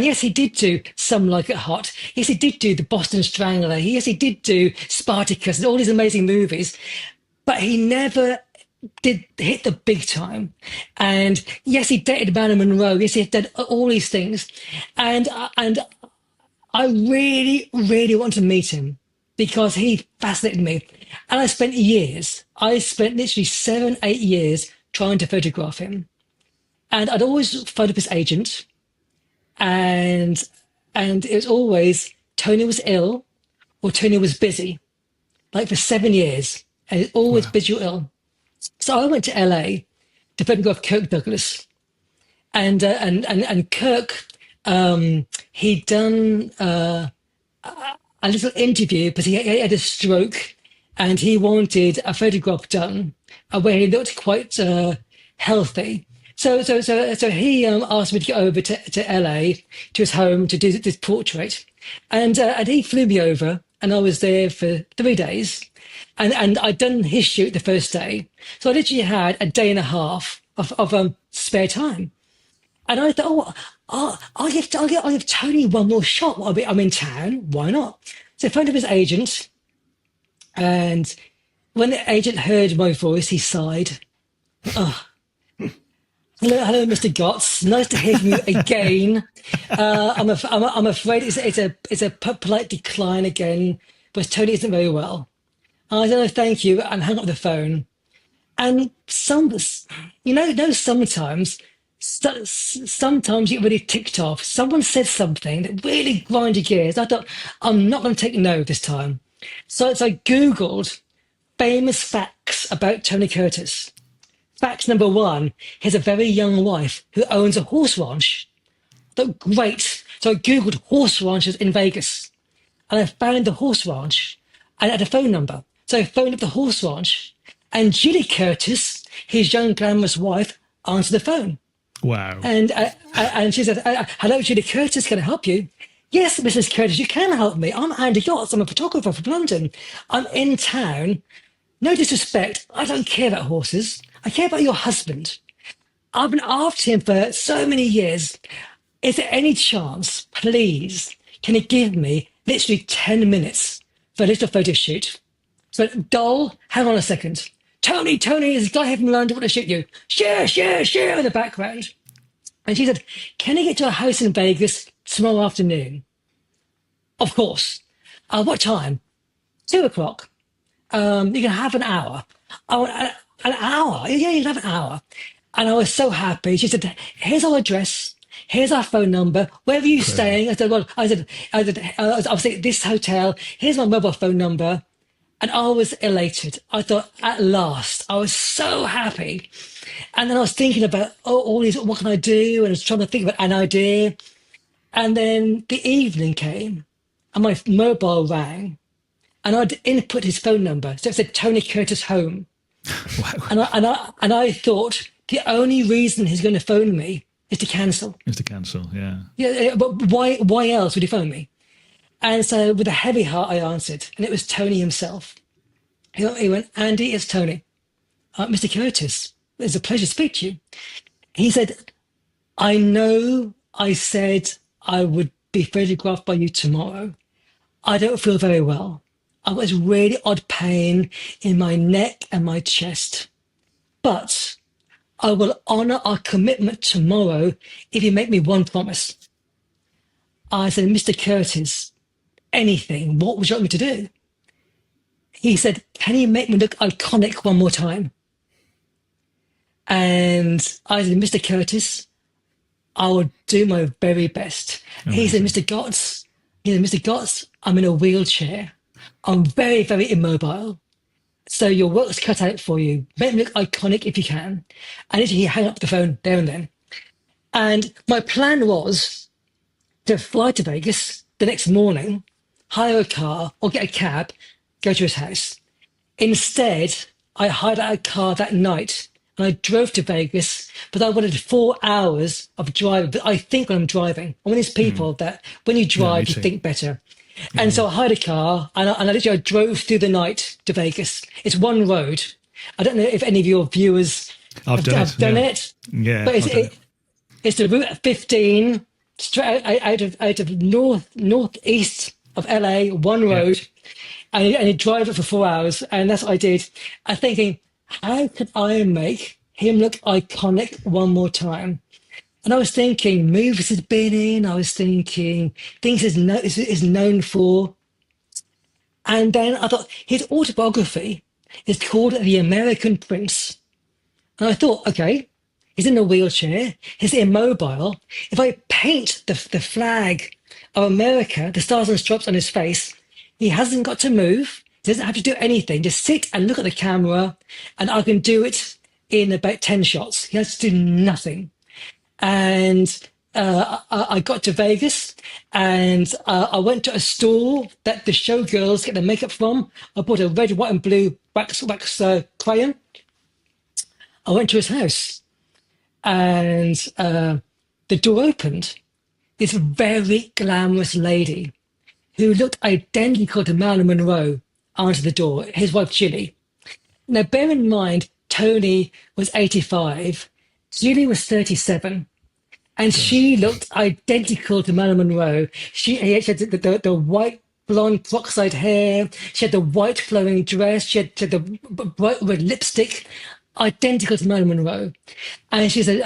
yes, he did do Some Like It Hot. Yes, he did do The Boston Strangler. Yes, he did do Spartacus and all these amazing movies. But he never did hit the big time. And yes, he dated Marilyn Monroe. Yes, he did all these things. And I really, really want to meet him because he fascinated me. And I spent literally 7, 8 years trying to photograph him. And I'd always phoned up his agent, and it was always Tony was ill or Tony was busy, like for 7 years, and it's always busy or ill. So I went to LA to photograph Kirk Douglas, and Kirk, he'd done a little interview because he had a stroke, and he wanted a photograph done where he looked quite healthy. So he asked me to go over to LA to his home to do this portrait, and he flew me over, and I was there for 3 days, and I'd done his shoot the first day, so I literally had a day and a half of spare time, and I thought, I'll give Tony one more shot. I'm in town, why not? So I phoned up his agent, and when the agent heard my voice, he sighed. Oh. Hello, Mr. Gotts. Nice to hear from you again. I'm afraid it's a polite decline again, but Tony isn't very well. I said, "Oh, thank you," and hung up the phone. And sometimes you get really ticked off. Someone said something that really grind your gears. I thought, I'm not going to take no this time. So I Googled famous facts about Tony Curtis. Fact number 1, he has a very young wife who owns a horse ranch. I thought, great. So I Googled horse ranches in Vegas, and I found the horse ranch and had a phone number. So I phoned up the horse ranch, and Julie Curtis, his young glamorous wife, answered the phone. Wow. And she said, "Hello, Julie Curtis, can I help you?" "Yes, Mrs. Curtis, you can help me. I'm Andy Yachts. I'm a photographer from London. I'm in town. No disrespect, I don't care about horses. I care about your husband. I've been after him for so many years. Is there any chance, please, can you give me literally 10 minutes for a little photo shoot?" So, Doll, hang on a second. Tony, there's a guy here from London want to shoot you. Share in the background. And she said, "Can I get to a house in Vegas tomorrow afternoon?" Of course. What time? 2:00. You can have an hour. Oh, an hour? Yeah, you can have an hour. And I was so happy. She said, "Here's our address. Here's our phone number. Where are you staying?" I said, "I'll stay at this hotel. Here's my mobile phone number." And I was elated. I thought, at last, I was so happy. And then I was thinking about, all these, what can I do? And I was trying to think about an idea. And then the evening came, and my mobile rang, and I'd input his phone number. So it said Tony Curtis home. Wow. And I thought, the only reason he's going to phone me is to cancel. Yeah. Yeah, but why else would he phone me? And so with a heavy heart, I answered, and it was Tony himself. He went, "Andy, it's Tony. Mr. Curtis, it's a pleasure to speak to you." He said, "I know I said I would be photographed by you tomorrow. I don't feel very well. I've got this really odd pain in my neck and my chest. But I will honour our commitment tomorrow if you make me one promise." I said, "Mr. Curtis, anything, what would you like me to do?" He said, "Can you make me look iconic one more time?" And I said, "Mr. Curtis, I will do my very best." He said, Mr. Gotts, I'm in a wheelchair. I'm very, very immobile. So your work's cut out for you. Make me look iconic if you can." And he hung up the phone there and then. And my plan was to fly to Vegas the next morning, hire a car or get a cab, go to his house. Instead, I hired out a car that night and I drove to Vegas, but I wanted 4 hours of driving. But I think when I'm driving, I'm one of these people that when you Yeah, me drive, you too. think better. And so I hired a car, and I literally drove through the night to Vegas. It's one road. I don't know if any of your viewers I've done have it. done Yeah. it, Yeah, but I've done it. it's the Route 15 straight out of northeast of LA, one Yeah. road, and you drive it for 4 hours, and that's what I did. I'm thinking, how could I make him look iconic one more time? And I was thinking movies he's been in. I was thinking things is known for. And then I thought his autobiography is called The American Prince. And I thought, okay, he's in a wheelchair, he's immobile. If I paint the flag of America, the stars and stripes on his face, he hasn't got to move. He doesn't have to do anything. Just sit and look at the camera, and I can do it in about 10 shots. He has to do nothing. And I got to Vegas, and I went to a store that the showgirls get their makeup from. I bought a red, white, and blue wax crayon. I went to his house, and the door opened. This very glamorous lady who looked identical to Marilyn Monroe answered the door, his wife, Julie. Now, bear in mind, Tony was 85, Julie was 37, and she looked identical to Marilyn Monroe. She had the white blonde peroxide hair, she had the white flowing dress, she had the bright red lipstick, identical to Marilyn Monroe. And she said,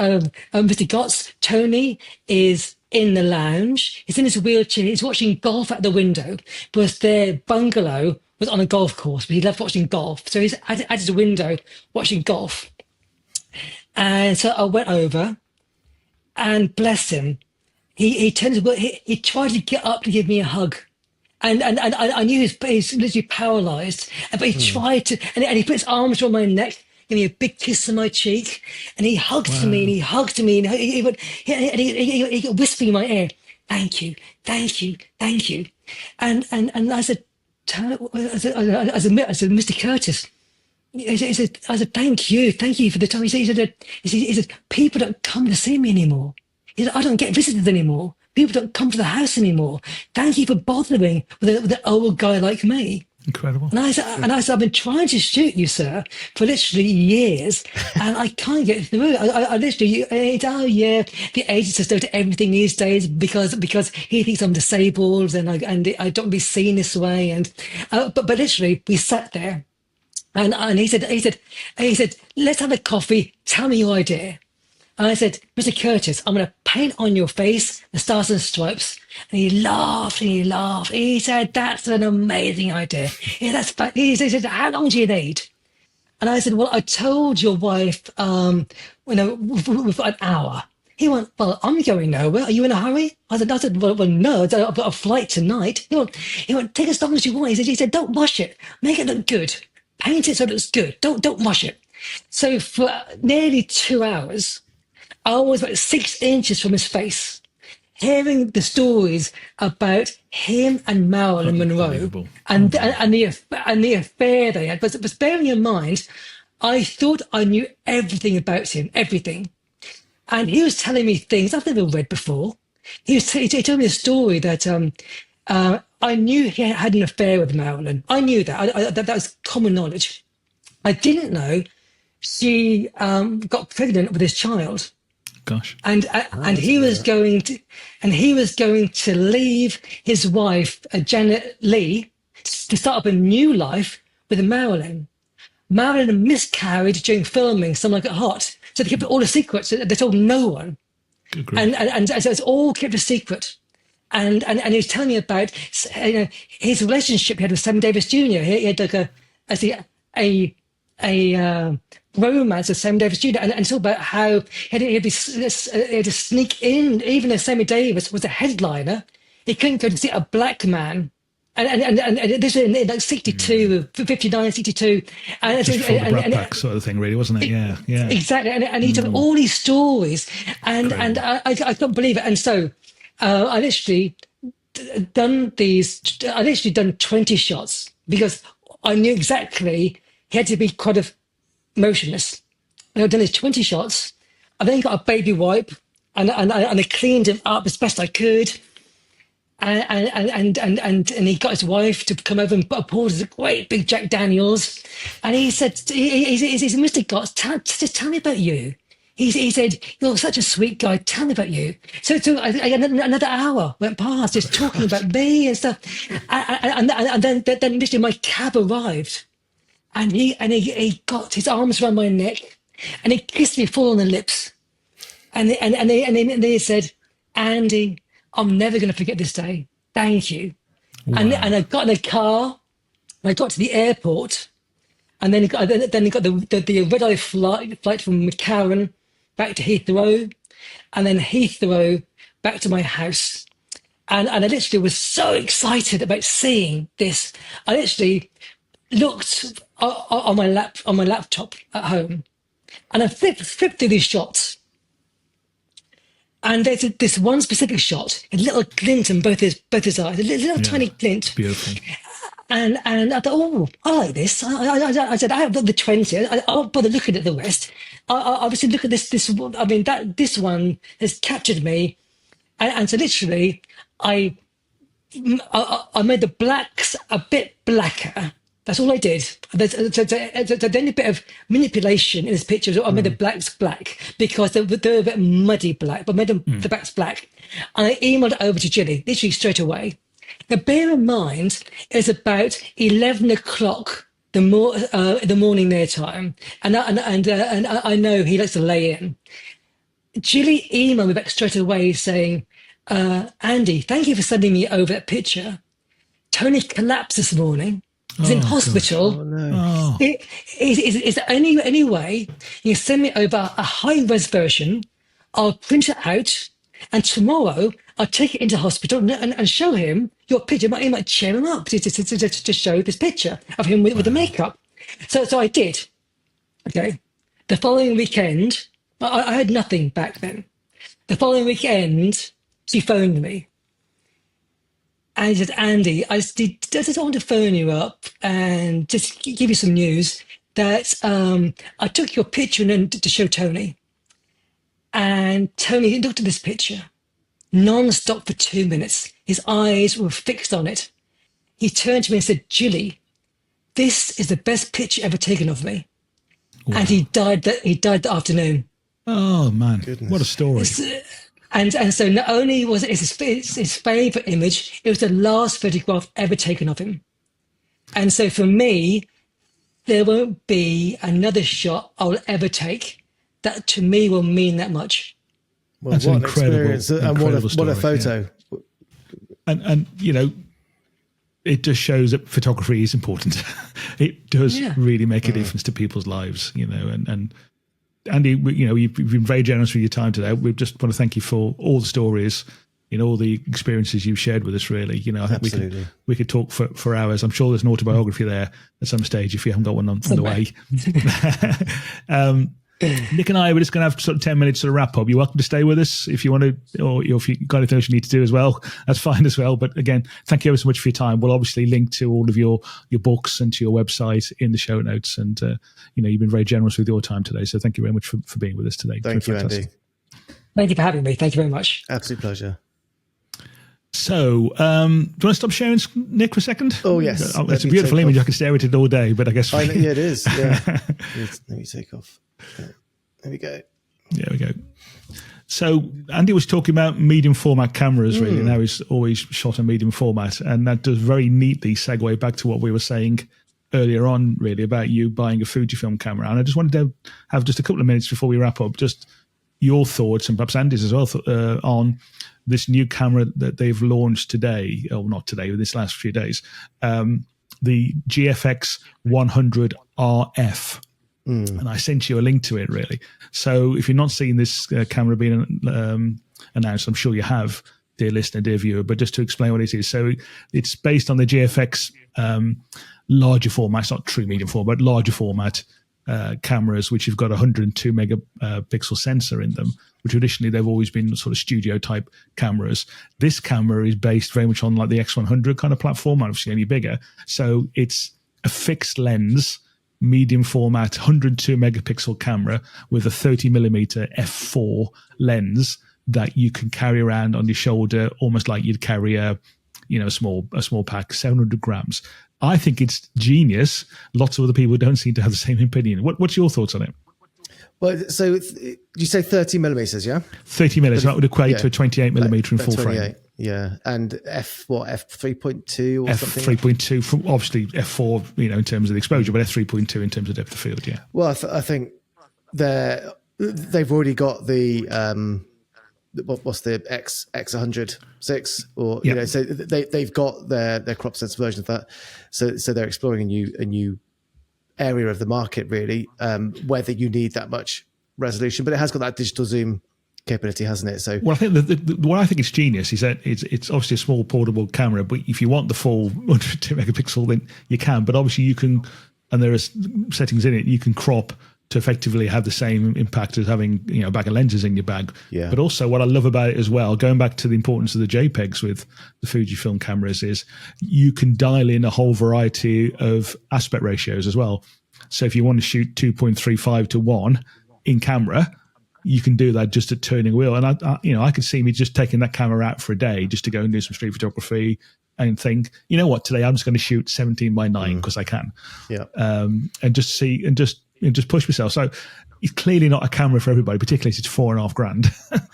Mr. Gotts, Tony is in the lounge. He's in his wheelchair. He's watching golf out the window because their bungalow was on a golf course, but he loved watching golf. So he's at his window watching golf. And so I went over, and bless him, he tried to get up to give me a hug. And I knew he's literally paralyzed, but he tried to, and he put his arms around my neck, gave me a big kiss on my cheek, and he hugged me, and he hugged me, and he whispered in my ear, "Thank you, thank you, thank you," and I said, "Mr. Curtis." I said, thank you for the time. He said, people don't come to see me anymore. He said, I don't get visitors anymore. People don't come to the house anymore. Thank you for bothering with an old guy like me. Incredible. And I said, I've been trying to shoot you, sir, for literally years, and I can't get through it. I literally, the agencies don't do everything these days because he thinks I'm disabled and I don't be seen this way. And but literally, we sat there. And he said, let's have a coffee. Tell me your idea. And I said, Mr. Curtis, I'm going to paint on your face the stars and stripes. And he laughed and he laughed. He said, that's an amazing idea. He said, how long do you need? And I said, well, I told your wife, we've got an hour. He went, well, I'm going nowhere. Are you in a hurry? I said, well, no, I've got a flight tonight. He went, take as long as you want. He said, don't wash it. Make it look good. Paint it so it looks good. Don't wash it. So for nearly 2 hours, I was about 6 inches from his face, hearing the stories about him and Marilyn Monroe and the affair they had. But bearing in mind, I thought I knew everything about him, everything. And he was telling me things I've never read before. He told me a story that I knew he had an affair with Marilyn. I knew that. That was common knowledge. I didn't know she got pregnant with his child. Gosh. And he was going to leave his wife, Janet Leigh, to start up a new life with Marilyn. Marilyn miscarried during filming Someone Like It Hot, so they kept all the secrets. They told no one, and so it's all kept a secret. And he was telling me about his relationship he had with Sammy Davis Jr. He had like a romance with Sammy Davis Jr. And it's all about how he had to sneak in, even though Sammy Davis was a headliner, he couldn't go to see a black man. And this was in like 62, 59, 62. And just for the Brat Pack sort of thing, really, wasn't it? Yeah. Exactly. And he told all these stories, and I couldn't believe it. And so I literally done 20 shots because I knew exactly he had to be kind of motionless. And I've done his 20 shots. I then got a baby wipe and I cleaned him up as best I could. And he got his wife to come over and poured us a great big Jack Daniels. And he said, he said, Mr. Gotts, just tell me about you. He said, you're such a sweet guy. Tell me about you. So another hour went past just talking about me and stuff. And then literally my cab arrived. And he got his arms around my neck and he kissed me full on the lips. And then he said, Andy, I'm never going to forget this day. Thank you. Wow. And I got in a car and I got to the airport and then he got the red-eye flight from McCarran back to Heathrow and then Heathrow back to my house. And I literally was so excited about seeing this. I literally looked on my laptop at home and I flipped through these shots. And there's this one specific shot, a little glint in both his eyes, a little tiny glint. Beautiful. And I thought, oh, I like this. I said, I have got the 20. I won't bother looking at the rest. I obviously look at this. This one has captured me. And so literally, I made the blacks a bit blacker. That's all I did. There's only a bit of manipulation in this picture. I made the blacks black because they were a bit muddy black, but I made the blacks black. And I emailed it over to Gilly, literally straight away. Now, bear in mind, it's about 11 o'clock the morning their time. And I know he likes to lay in. Gilly emailed me back straight away saying, Andy, thank you for sending me over that picture. Tony collapsed this morning. He's in hospital. Oh, no. Is there any way you can send me over a high-res version? I'll print it out, and tomorrow I'll take it into hospital and show him your picture. He might cheer him up to show this picture of him with the makeup. So I did. Okay. The following weekend, I had nothing back then. The following weekend, she phoned me. And he said, Andy, I just want to phone you up and just give you some news that I took your picture and to show Tony. And Tony looked at this picture non-stop for 2 minutes. His eyes were fixed on it. He turned to me and said, Gilly, this is the best picture ever taken of me. Wow. And he died that afternoon. Oh, man. Goodness. What a story. And so not only was it his favourite image, it was the last photograph ever taken of him. And so for me, there won't be another shot I'll ever take that to me will mean that much. Well, that's what an incredible experience and what a photo. Yeah. And you know, it just shows that photography is important. It does really make a difference to people's lives, you know, and Andy, you know, you've been very generous with your time today. We just want to thank you for all the stories, you know, all the experiences you've shared with us, really. You know, I think we could talk for hours. I'm sure there's an autobiography there at some stage if you haven't got one on the way. Nick and I, we're just going to have sort of 10 minutes to wrap up. You're welcome to stay with us if you want to, or if you've got anything else you need to do as well, that's fine as well. But again, thank you ever so much for your time. We'll obviously link to all of your books and to your website in the show notes. And, you know, you've been very generous with your time today. So thank you very much for being with us today. Thank you, Andy. Thank you for having me. Thank you very much. Absolute pleasure. So, do you want to stop sharing, Nick, for a second? Oh, yes. It's a beautiful image. I can stare at it all day, but I guess... Yeah, it is. Yeah. Let me take off. There we go. There we go. So Andy was talking about medium format cameras, really. Now he's always shot in medium format. And that does very neatly segue back to what we were saying earlier on, really, about you buying a Fujifilm camera. And I just wanted to have just a couple of minutes before we wrap up, just your thoughts, and perhaps Andy's as well, on this new camera that they've launched today, or not today, but this last few days, the GFX 100 RF. And I sent you a link to it, really. So if you're not seeing this camera being announced, I'm sure you have, dear listener, dear viewer, but just to explain what it is. So it's based on the GFX larger format. It's not true medium format, but larger format cameras, which have got a 102 megapixel sensor in them, which traditionally they've always been sort of studio type cameras. This camera is based very much on like the X100 kind of platform, obviously only bigger. So it's a fixed lens medium format 102 megapixel camera with a 30 millimeter f4 lens that you can carry around on your shoulder, almost like you'd carry a small pack, 700 grams. I think it's genius. Lots of other people don't seem to have the same opinion. What's your thoughts on it? Well, so you say 30 millimeters, yeah? 30 millimeters. That would equate to a 28 millimeter in full frame. Yeah, and f 3.2 or something. F3.2 from obviously f4, in terms of the exposure, but f3.2 in terms of depth of field. Yeah. Well, I think they've already got the what's the X106 or so they've got their crop sensor version of that. So they're exploring a new area of the market really, whether you need that much resolution, but it has got that digital zoom capability, hasn't it? So, well, I think what I think is genius is that it's obviously a small portable camera, but if you want the full 102 megapixel, then you can. But obviously, you can, and there are settings in it, you can crop to effectively have the same impact as having a bag of lenses in your bag. Yeah. But also, what I love about it as well, going back to the importance of the JPEGs with the Fujifilm cameras, is you can dial in a whole variety of aspect ratios as well. So if you want to shoot 2.35 to 1 in camera, you can do that just at turning a wheel. And I could see me just taking that camera out for a day just to go and do some street photography and think, you know what, today I'm just going to shoot 17 by 9 because I can. Yeah. And just see and just push myself. So it's clearly not a camera for everybody, particularly if it's $4,500.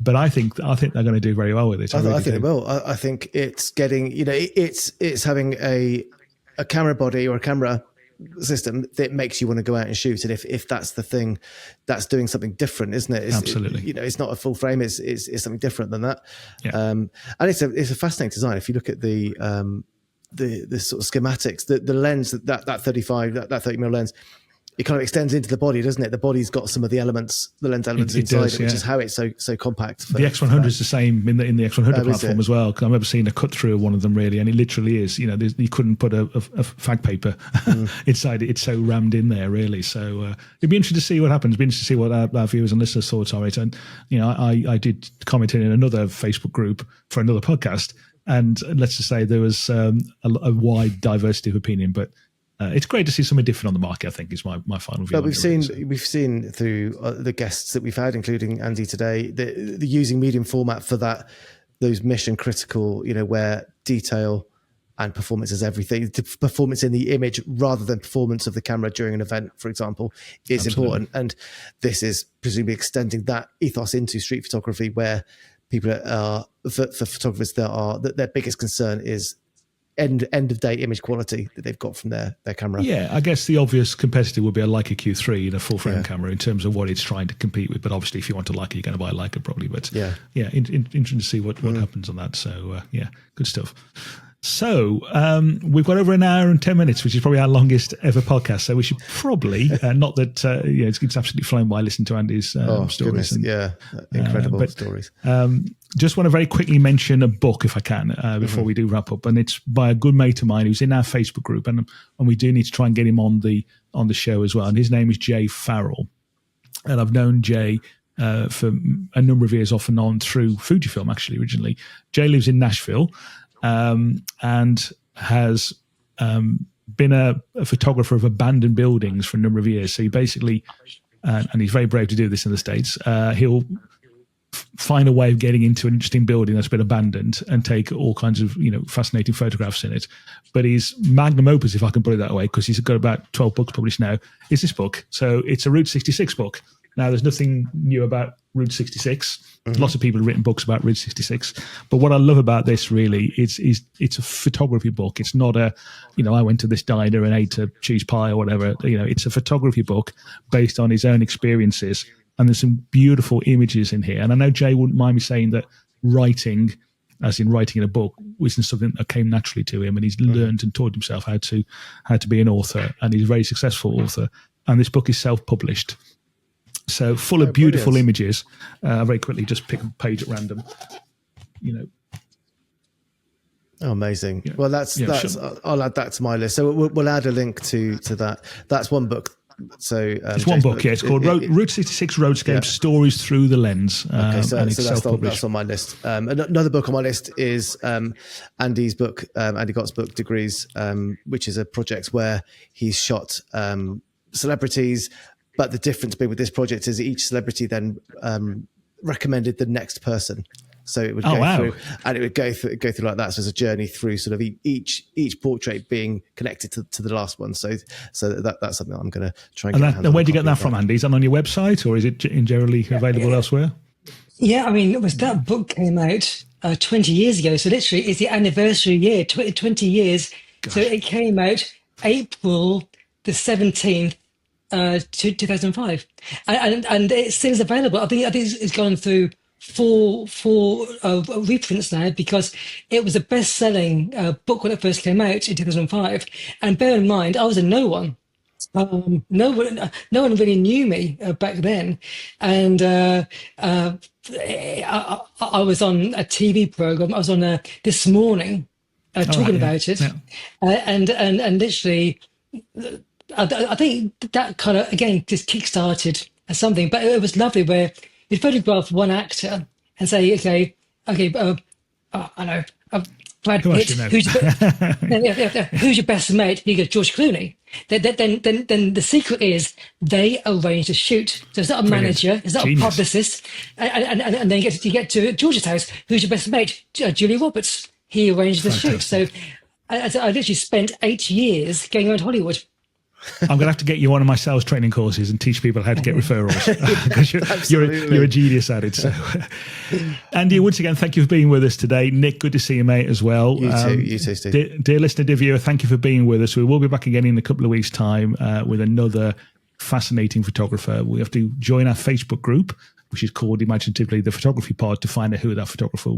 But I think they're going to do very well with it. I think it will. I think it's getting, it's having a camera body or a camera system that makes you want to go out and shoot. And if that's the thing, that's doing something different, isn't it? Absolutely. It's not a full frame. It's something different than that. Yeah. And it's a fascinating design. If you look at the sort of schematics, the lens that 35 that 30 mm lens, it kind of extends into the body, doesn't it? The body's got some of the elements, the lens elements inside it, which is how it's so compact. The X100 is the same in the X100 platform as well. Cause I remember seeing a cut through of one of them really, and it literally is. You couldn't put a fag paper inside it. It's so rammed in there, really. So it'd be interesting to see what happens. It'd be interesting to see what our viewers and listeners' thoughts are. And I did comment in another Facebook group for another podcast, and let's just say there was a wide diversity of opinion, but. It's great to see something different on the market, I think, is my final view. But we've seen through the guests that we've had, including Andy today, the using medium format for those mission critical, where detail and performance is everything. The performance in the image rather than performance of the camera during an event, for example, is important. And this is presumably extending that ethos into street photography, where people are, for photographers, that their biggest concern is end of day image quality that they've got from their camera. Yeah, I guess the obvious competitor would be a Leica Q3 a full frame camera in terms of what it's trying to compete with. But obviously, if you want a Leica, you're going to buy a Leica probably. But interesting to see what happens on that. So good stuff. So we've got over an hour and 10 minutes, which is probably our longest ever podcast. So we should probably, not that it's absolutely flown by, listen to Andy's stories. Incredible stories. Just want to very quickly mention a book, if I can, before we do wrap up. And it's by a good mate of mine who's in our Facebook group. And we do need to try and get him on the show as well. And his name is Jay Farrell. And I've known Jay for a number of years off and on through Fujifilm, actually, originally. Jay lives in Nashville. And has been a photographer of abandoned buildings for a number of years. So he basically, and he's very brave to do this in the States, he'll find a way of getting into an interesting building that's been abandoned and take all kinds of fascinating photographs in it. But his magnum opus, if I can put it that way, because he's got about 12 books published now, is this book. So it's a Route 66 book. Now, there's nothing new about Route 66. Lots of people have written books about Route 66. But what I love about this really is it's a photography book. It's not I went to this diner and ate a cheese pie or whatever. It's a photography book based on his own experiences. And there's some beautiful images in here. And I know Jay wouldn't mind me saying that writing, as in writing in a book, wasn't something that came naturally to him. And he's learned and taught himself how to be an author. And he's a very successful author. And this book is self-published. So full of beautiful images. Very quickly, just pick a page at random. Oh, amazing. Well, that's I'll add that to my list. So we'll add a link to that. That's one book So it's one book. Yeah, it's called Route 66 Roadscape Stories Through the Lens. Okay, so and it's that's on my list. Another book on my list is Andy's book, Andy Gott's book, Degrees, which is a project where he's shot celebrities. But the difference with this project is each celebrity then recommended the next person. So it would go through, and it would go through like that. So it's a journey through sort of each portrait being connected to the last one. So that's something that I'm going to try and get. And where do you get that from, Andy? Is that on your website, or is it generally available elsewhere? Yeah, I mean, that book came out 20 years ago. So literally, it's the anniversary year, 20 years. Gosh. So it came out April the 17th. 2005, and it's still available. I think it's gone through four reprints now, because it was a best-selling book when it first came out in 2005. And bear in mind, I was a no one. No one really knew me back then, and I was on a TV program. I was on This Morning talking about it, and literally. I think that kind of, again, just kick-started something, but it was lovely where you'd photograph one actor and say, okay, I know, Brad Pitt, who's your best mate? You go, George Clooney. Then the secret is they arrange a shoot. So it's not a manager, it's not a publicist. And then you get to George's house. Who's your best mate? Julia Roberts. He arranged the shoot. So I literally spent 8 years going around Hollywood. I'm going to have to get you one of my sales training courses and teach people how to get referrals, because you're a genius at it. So, Andy, once again, thank you for being with us today. Nick, good to see you, mate, as well. You too, Steve. Dear listener, dear viewer, thank you for being with us. We will be back again in a couple of weeks' time with another fascinating photographer. We have to join our Facebook group, which is called imaginatively The Photography Pod, to find out who that photographer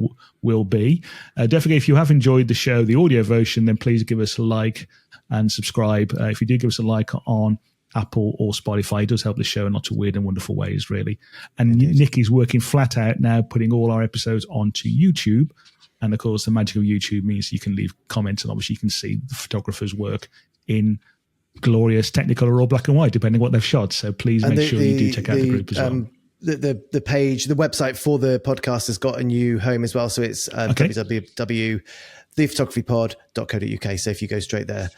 will be. Don't forget, if you have enjoyed the show, the audio version, then please give us a like and subscribe. If you do give us a like on Apple or Spotify, it does help the show in lots of weird and wonderful ways, really. And Nick is working flat out now, putting all our episodes onto YouTube. And of course, the magic of YouTube means you can leave comments, and obviously you can see the photographer's work in glorious Technicolor or black and white, depending on what they've shot. So please make sure you do check out the group as well. The page, the website for the podcast has got a new home as well. So it's www.thephotographypod.co.uk. So if you go straight there,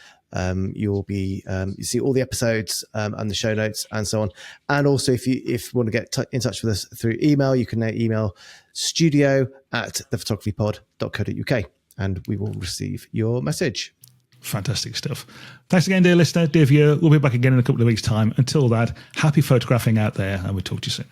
you'll be you see all the episodes and the show notes and so on. And also, if you want to get in touch with us through email, you can email studio@thephotographypod.co.uk, and we will receive your message. Fantastic stuff. Thanks again, dear listener, dear viewer. We'll be back again in a couple of weeks' time. Until that, happy photographing out there, and we'll talk to you soon.